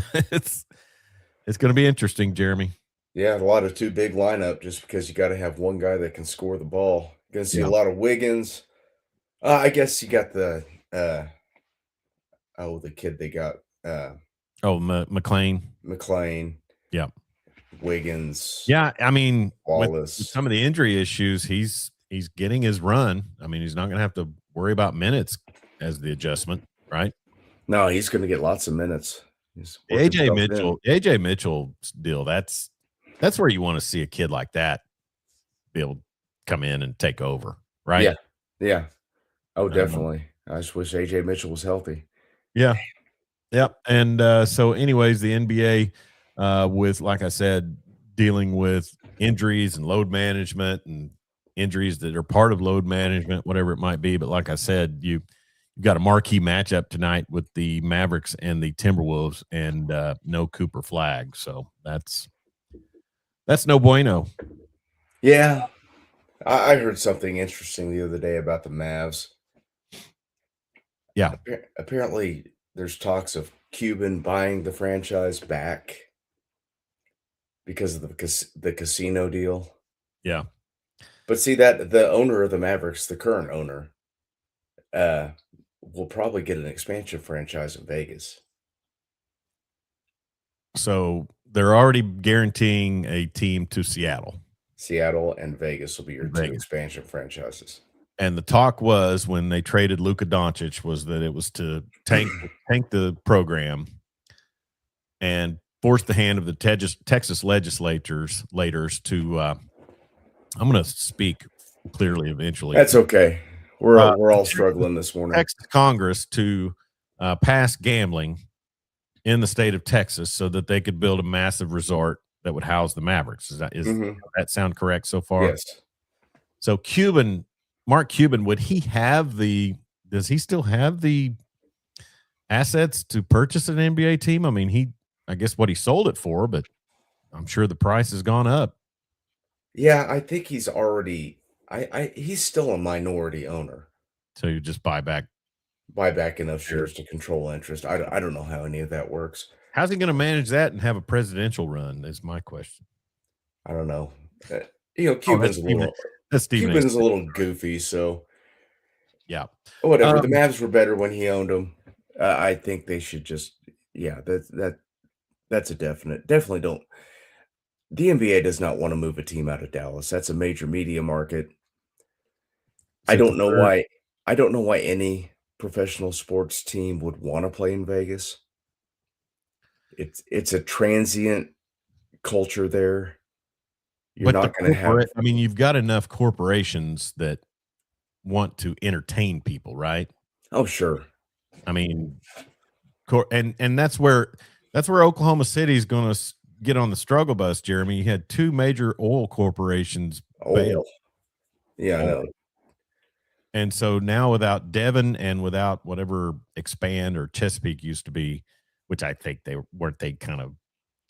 going to be interesting, Jeremy. Yeah, a lot of too big lineup just because you got to have one guy that can score the ball. Going to see a lot of Wiggins. I guess you got the kid they got. McLean. Yeah. Wiggins. Yeah, I mean, Wallace. with some of the injury issues, he's getting his run. I mean, he's not going to have to worry about minutes as the adjustment, right? No, he's going to get lots of minutes. AJ Mitchell's deal. That's where you want to see a kid like that be able to come in and take over, right? Yeah. Oh, definitely. I just wish AJ Mitchell was healthy. Yeah. Yep. And so, anyways, the NBA. With, like I said, dealing with injuries and load management and injuries that are part of load management, whatever it might be. But like I said, you've got a marquee matchup tonight with the Mavericks and the Timberwolves, and no Cooper Flag. So that's no bueno. Yeah. I heard something interesting the other day about the Mavs. Yeah. Apparently there's talks of Cuban buying the franchise back because of the casino deal. Yeah. But see that the owner of the Mavericks, the current owner, will probably get an expansion franchise in Vegas. So they're already guaranteeing a team to Seattle. Seattle and Vegas will be your two expansion franchises. And the talk was when they traded Luka Doncic was that it was to tank the program and force the hand of the Texas legislators to I'm going to speak clearly eventually. That's okay. We're all struggling this morning. Texas Congress to pass gambling in the state of Texas so that they could build a massive resort that would house the Mavericks. Does Mhm. that sound correct so far? Yes. So Mark Cuban, does he still have the assets to purchase an NBA team? I mean, I guess what he sold it for, but I'm sure the price has gone up. Yeah, I think he's already he's still a minority owner. So you just buy back. Buy back enough shares to control interest. I don't know how any of that works. How's he going to manage that and have a presidential run is my question. I don't know. Cuban's that's Cuban's a little goofy, so yeah. Whatever. The Mavs were better when he owned them. I think they should just that's a definite. Definitely don't. The NBA does not want to move a team out of Dallas. That's a major media market. I don't know why. I don't know why any professional sports team would want to play in Vegas. It's a transient culture there. You're not going to have. I mean, you've got enough corporations that want to entertain people, right? Oh, sure. I mean, and that's where Oklahoma City is going to get on the struggle bus. Jeremy, you had two major oil corporations bail. Yeah, I know. And so now without Devon and without whatever Expand or Chesapeake used to be, which I think they kind of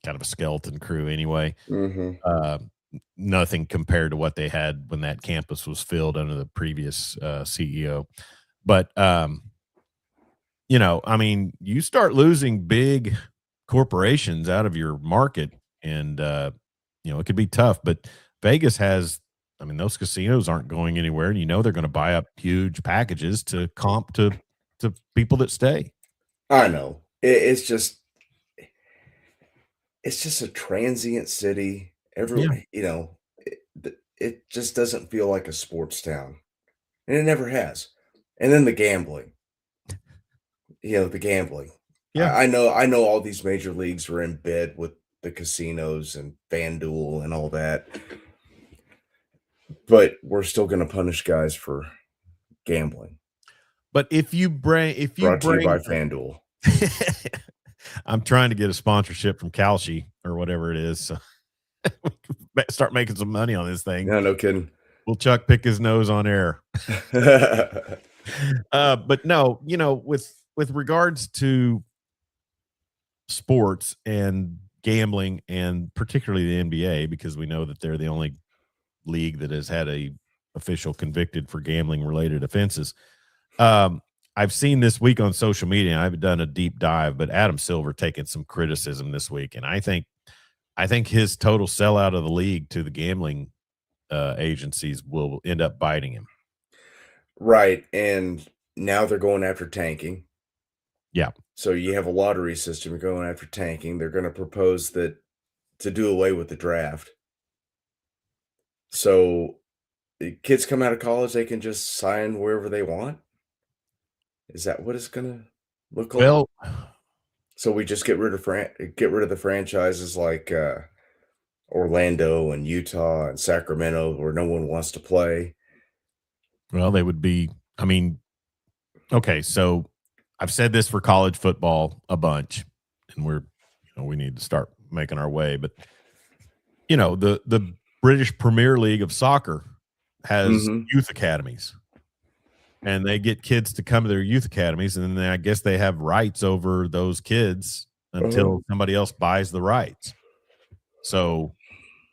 a skeleton crew anyway. Mm-hmm. Nothing compared to what they had when that campus was filled under the previous CEO. But I mean, you start losing big corporations out of your market, and it could be tough. But Vegas has. I mean, those casinos aren't going anywhere, and they're going to buy up huge packages to comp to people that stay. I know. It's just a transient city. Everyone, it just doesn't feel like a sports town, and it never has. And then the gambling. The gambling. Yeah, I know all these major leagues are in bed with the casinos and FanDuel and all that. But we're still going to punish guys for gambling. But if you bring brought to you by FanDuel. I'm trying to get a sponsorship from Kalshi or whatever it is. So start making some money on this thing. No kidding. Will Chuck pick his nose on air? But no, with regards to sports and gambling, and particularly the NBA, because we know that they're the only league that has had a official convicted for gambling related offenses. I've seen this week on social media, and I haven't done a deep dive, but Adam Silver taking some criticism this week. And I think his total sellout of the league to the gambling agencies will end up biting him. Right. And now they're going after tanking. Yeah. So you have a lottery system, you're going after tanking. They're going to propose that to do away with the draft. So the kids come out of college, they can just sign wherever they want. Is that what it's going to look like? Well, so we just get rid of the franchises like Orlando and Utah and Sacramento, where no one wants to play. Well, they would be. I mean, okay. So I've said this for college football a bunch, and we need to start making our way. But the British Premier League of soccer has youth academies, and they get kids to come to their youth academies, and then I guess they have rights over those kids until somebody else buys the rights. So,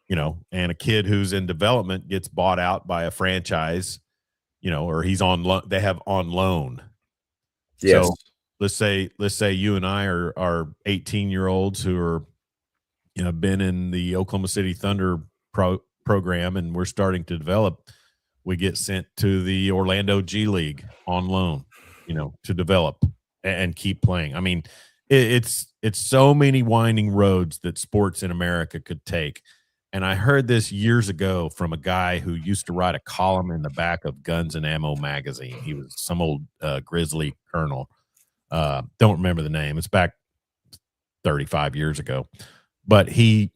and a kid who's in development gets bought out by a franchise, or he's on loan. They have on loan. Yes. So let's say you and I are 18-year-olds who are, been in the Oklahoma City Thunder program, and we're starting to develop. We get sent to the Orlando G League on loan, to develop and keep playing. I mean, it's so many winding roads that sports in America could take. And I heard this years ago from a guy who used to write a column in the back of Guns and Ammo magazine. He was some old grizzly colonel. Don't remember the name. It's back 35 years ago. But he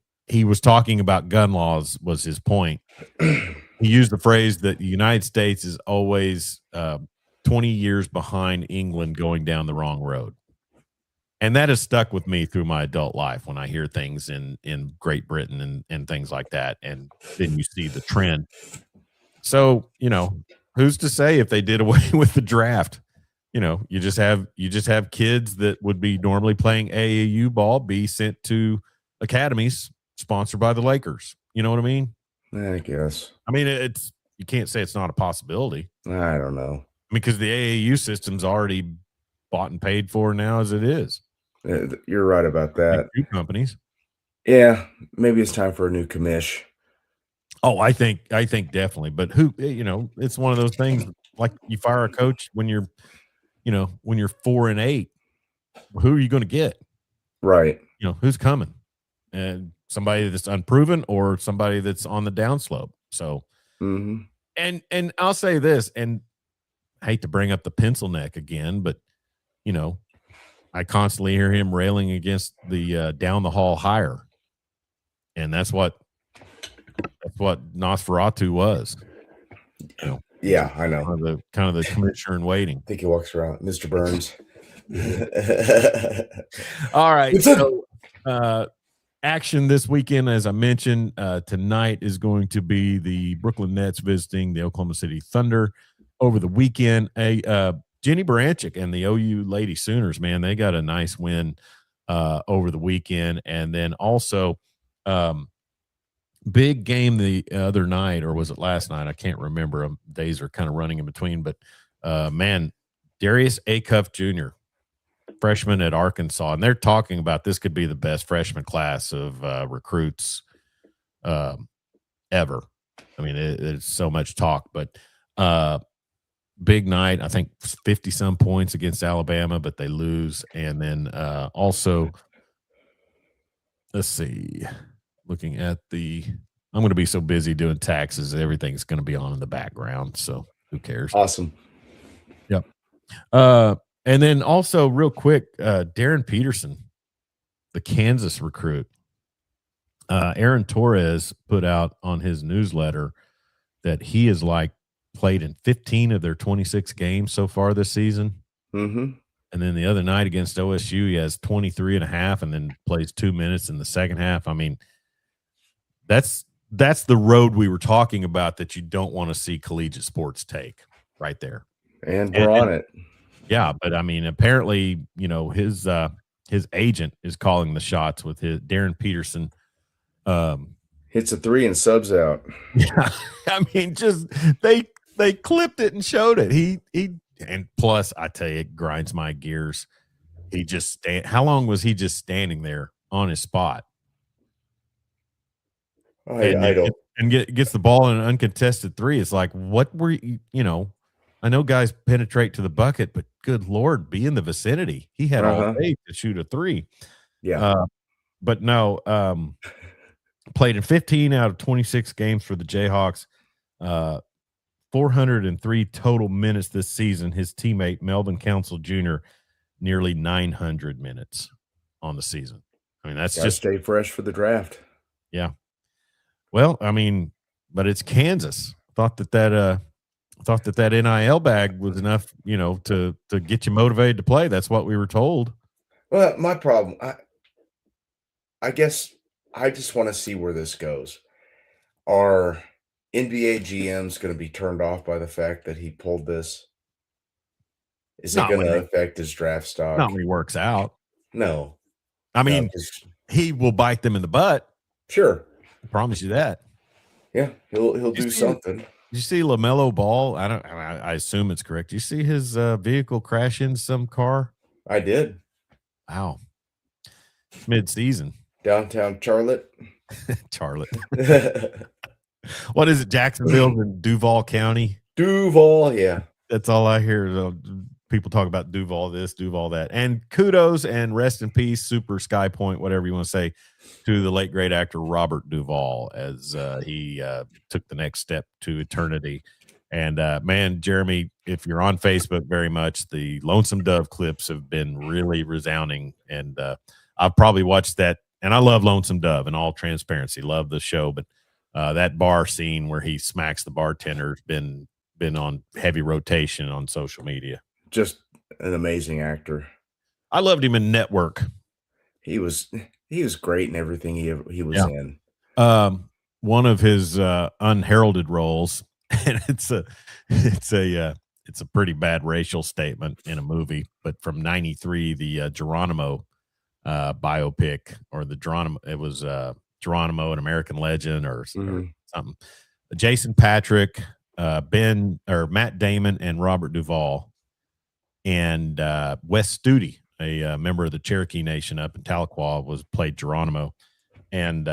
was talking about gun laws was his point. He used the phrase that the United States is always 20 years behind England going down the wrong road. And that has stuck with me through my adult life when I hear things in Great Britain and things like that. And then you see the trend. So, who's to say if they did away with the draft? You just have kids that would be normally playing AAU ball be sent to academies sponsored by the Lakers. You know what I mean? I guess. I mean, you can't say it's not a possibility. I don't know. Because the AAU system's already bought and paid for now as it is. You're right about that. Two companies. Yeah, maybe it's time for a new commish. Oh, I think definitely. But who, it's one of those things like you fire a coach when you're 4-8. Who are you going to get? Right. Who's coming? And somebody that's unproven or somebody that's on the downslope. So, and I'll say this, and I hate to bring up the pencil neck again, but I constantly hear him railing against the down the hall hire, and that's what Nosferatu was. Yeah, I know. Kind of the commissioner in waiting. I think he walks around, Mr. Burns. All right. So, action this weekend, as I mentioned, tonight is going to be the Brooklyn Nets visiting the Oklahoma City Thunder. Over the weekend, Jenny Baranchik and the OU Lady Sooners, man, they got a nice win over the weekend. And then also big game the other night, or was it last night? I can't remember. Days are kind of running in between. But, man, Darius Acuff Jr., freshman at Arkansas, and they're talking about this could be the best freshman class of recruits ever. I mean, it's so much talk, but big night. I think 50-some points against Alabama, but they lose. And then also, let's see, looking at I'm going to be so busy doing taxes, everything's going to be on in the background, so who cares? Awesome. Yep. And then also real quick, Darren Peterson, the Kansas recruit, Aaron Torres put out on his newsletter that he is played in 15 of their 26 games so far this season. Mm-hmm. And then the other night against OSU, he has 23 and a half and then plays 2 minutes in the second half. I mean, that's the road we were talking about that you don't want to see collegiate sports take right there. And we're on it. Yeah, but I mean, apparently, his agent is calling the shots with his Darren Peterson. Hits a 3 and subs out. Yeah, I mean, just they clipped it and showed it. He and plus, I tell you, it grinds my gears. He just how long was he just standing there on his spot? I don't. And gets the ball in an uncontested 3. It's like, what were you? I know guys penetrate to the bucket, but good Lord, be in the vicinity. He had all day to shoot a 3. Yeah. But no, played in 15 out of 26 games for the Jayhawks. 403 total minutes this season. His teammate, Melvin Council Jr., nearly 900 minutes on the season. I mean, that's just stay fresh for the draft. Yeah. Well, I mean, but it's Kansas. Thought that NIL bag was enough, to get you motivated to play. That's what we were told. Well, my problem, I guess I just want to see where this goes. Are NBA GMs going to be turned off by the fact that he pulled this? Is it going to affect his draft stock? Not when he works out. No. I mean, he will bite them in the butt. Sure. I promise you that. Yeah, he'll do something. Did you see LaMelo Ball? I assume it's correct. Did you see his vehicle crash into some car? I did. Wow. Mid-season. Downtown Charlotte. Charlotte. What is it? Jacksonville and Duval County? Duval, yeah. That's all I hear. People talk about Duval this, Duval that. And kudos and rest in peace, Super Sky Point, whatever you want to say, to the late great actor Robert Duvall as he took the next step to eternity. And man, Jeremy, if you're on Facebook very much, the Lonesome Dove clips have been really resounding. And I've probably watched that. And I love Lonesome Dove in all transparency. Love the show. But that bar scene where he smacks the bartender has been on heavy rotation on social media. Just an amazing actor. I loved him in Network. He was great in everything he was Yeah. in. One of his unheralded roles, and it's a pretty bad racial statement in a movie, but from '93, the Geronimo biopic, or the Geronimo, it was Geronimo, an American Legend, or something. Jason Patric, Matt Damon, and Robert Duvall, and Wes Studi, a member of the Cherokee Nation up in Tahlequah, played Geronimo. And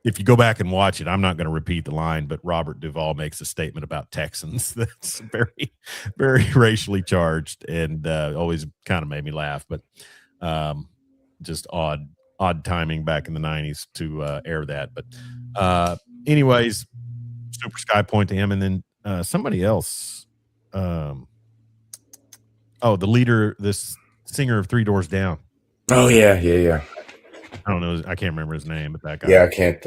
if you go back and watch it, I'm not going to repeat the line, but Robert Duvall makes a statement about Texans that's very, very racially charged, and always kind of made me laugh. But just odd timing back in the '90s to air that. But anyways, super sky point to him, and then somebody else. The leader, this singer of Three Doors Down. Oh yeah. I don't know. I can't remember his name, but that guy. Yeah, I can't.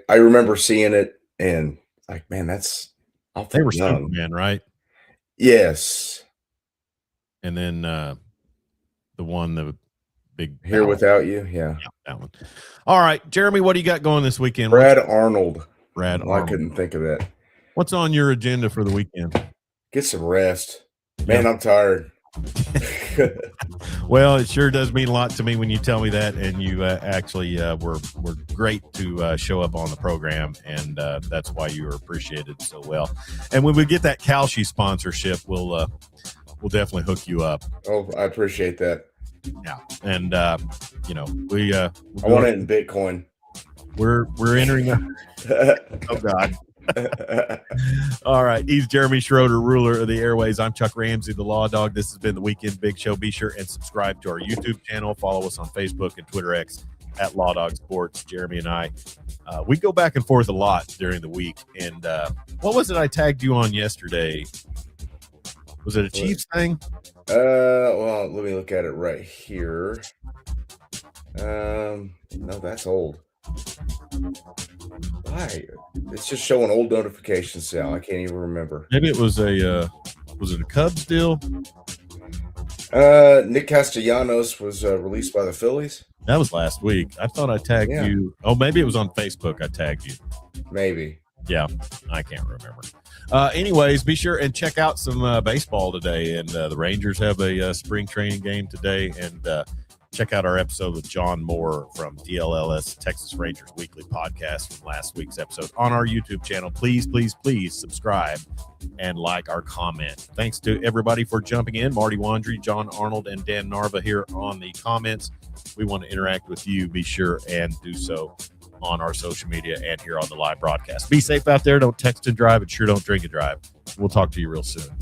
I remember seeing it and like, man, that's awful. They were young. Superman, right? Yes. And then the big Here Without You. Yeah, that one. All right, Jeremy, what do you got going this weekend? Brad Arnold. Brad Arnold. I couldn't think of that. What's on your agenda for the weekend? Get some rest. Man, I'm tired. Well, it sure does mean a lot to me when you tell me that, and you actually were great to show up on the program, and that's why you were appreciated so well. And when we get that Kalshi sponsorship, we'll definitely hook you up. Oh, I appreciate that. Yeah, and we I want it in Bitcoin. We're entering. Oh God. All right, he's Jeremy Schroder, ruler of the Airways. I'm Chuck Ramsey, the Lawdog. This has been the Weekend Big Show. Be sure and subscribe to our YouTube channel. Follow us on Facebook and Twitter X at Lawdog Sports. Jeremy and I, we go back and forth a lot during the week. And what was it I tagged you on yesterday? Was it a Chiefs thing? Well, let me look at it right here. No, that's old. Why? It's just showing old notifications, Sal. I can't even remember. Maybe it was was it a Cubs deal? Nick Castellanos was released by the Phillies. That was last week. I thought I tagged you. Oh, maybe it was on Facebook. I tagged you. Maybe. Yeah, I can't remember. Anyways, be sure and check out some baseball today. And the Rangers have a spring training game today. And check out our episode with John Moore from DLLS Texas Rangers Weekly Podcast from last week's episode on our YouTube channel. Please, please, please subscribe and like our comment. Thanks to everybody for jumping in. Marty Wandry, John Arnold, and Dan Narva here on the comments. We want to interact with you. Be sure and do so on our social media and here on the live broadcast. Be safe out there. Don't text and drive, and sure don't drink and drive. We'll talk to you real soon.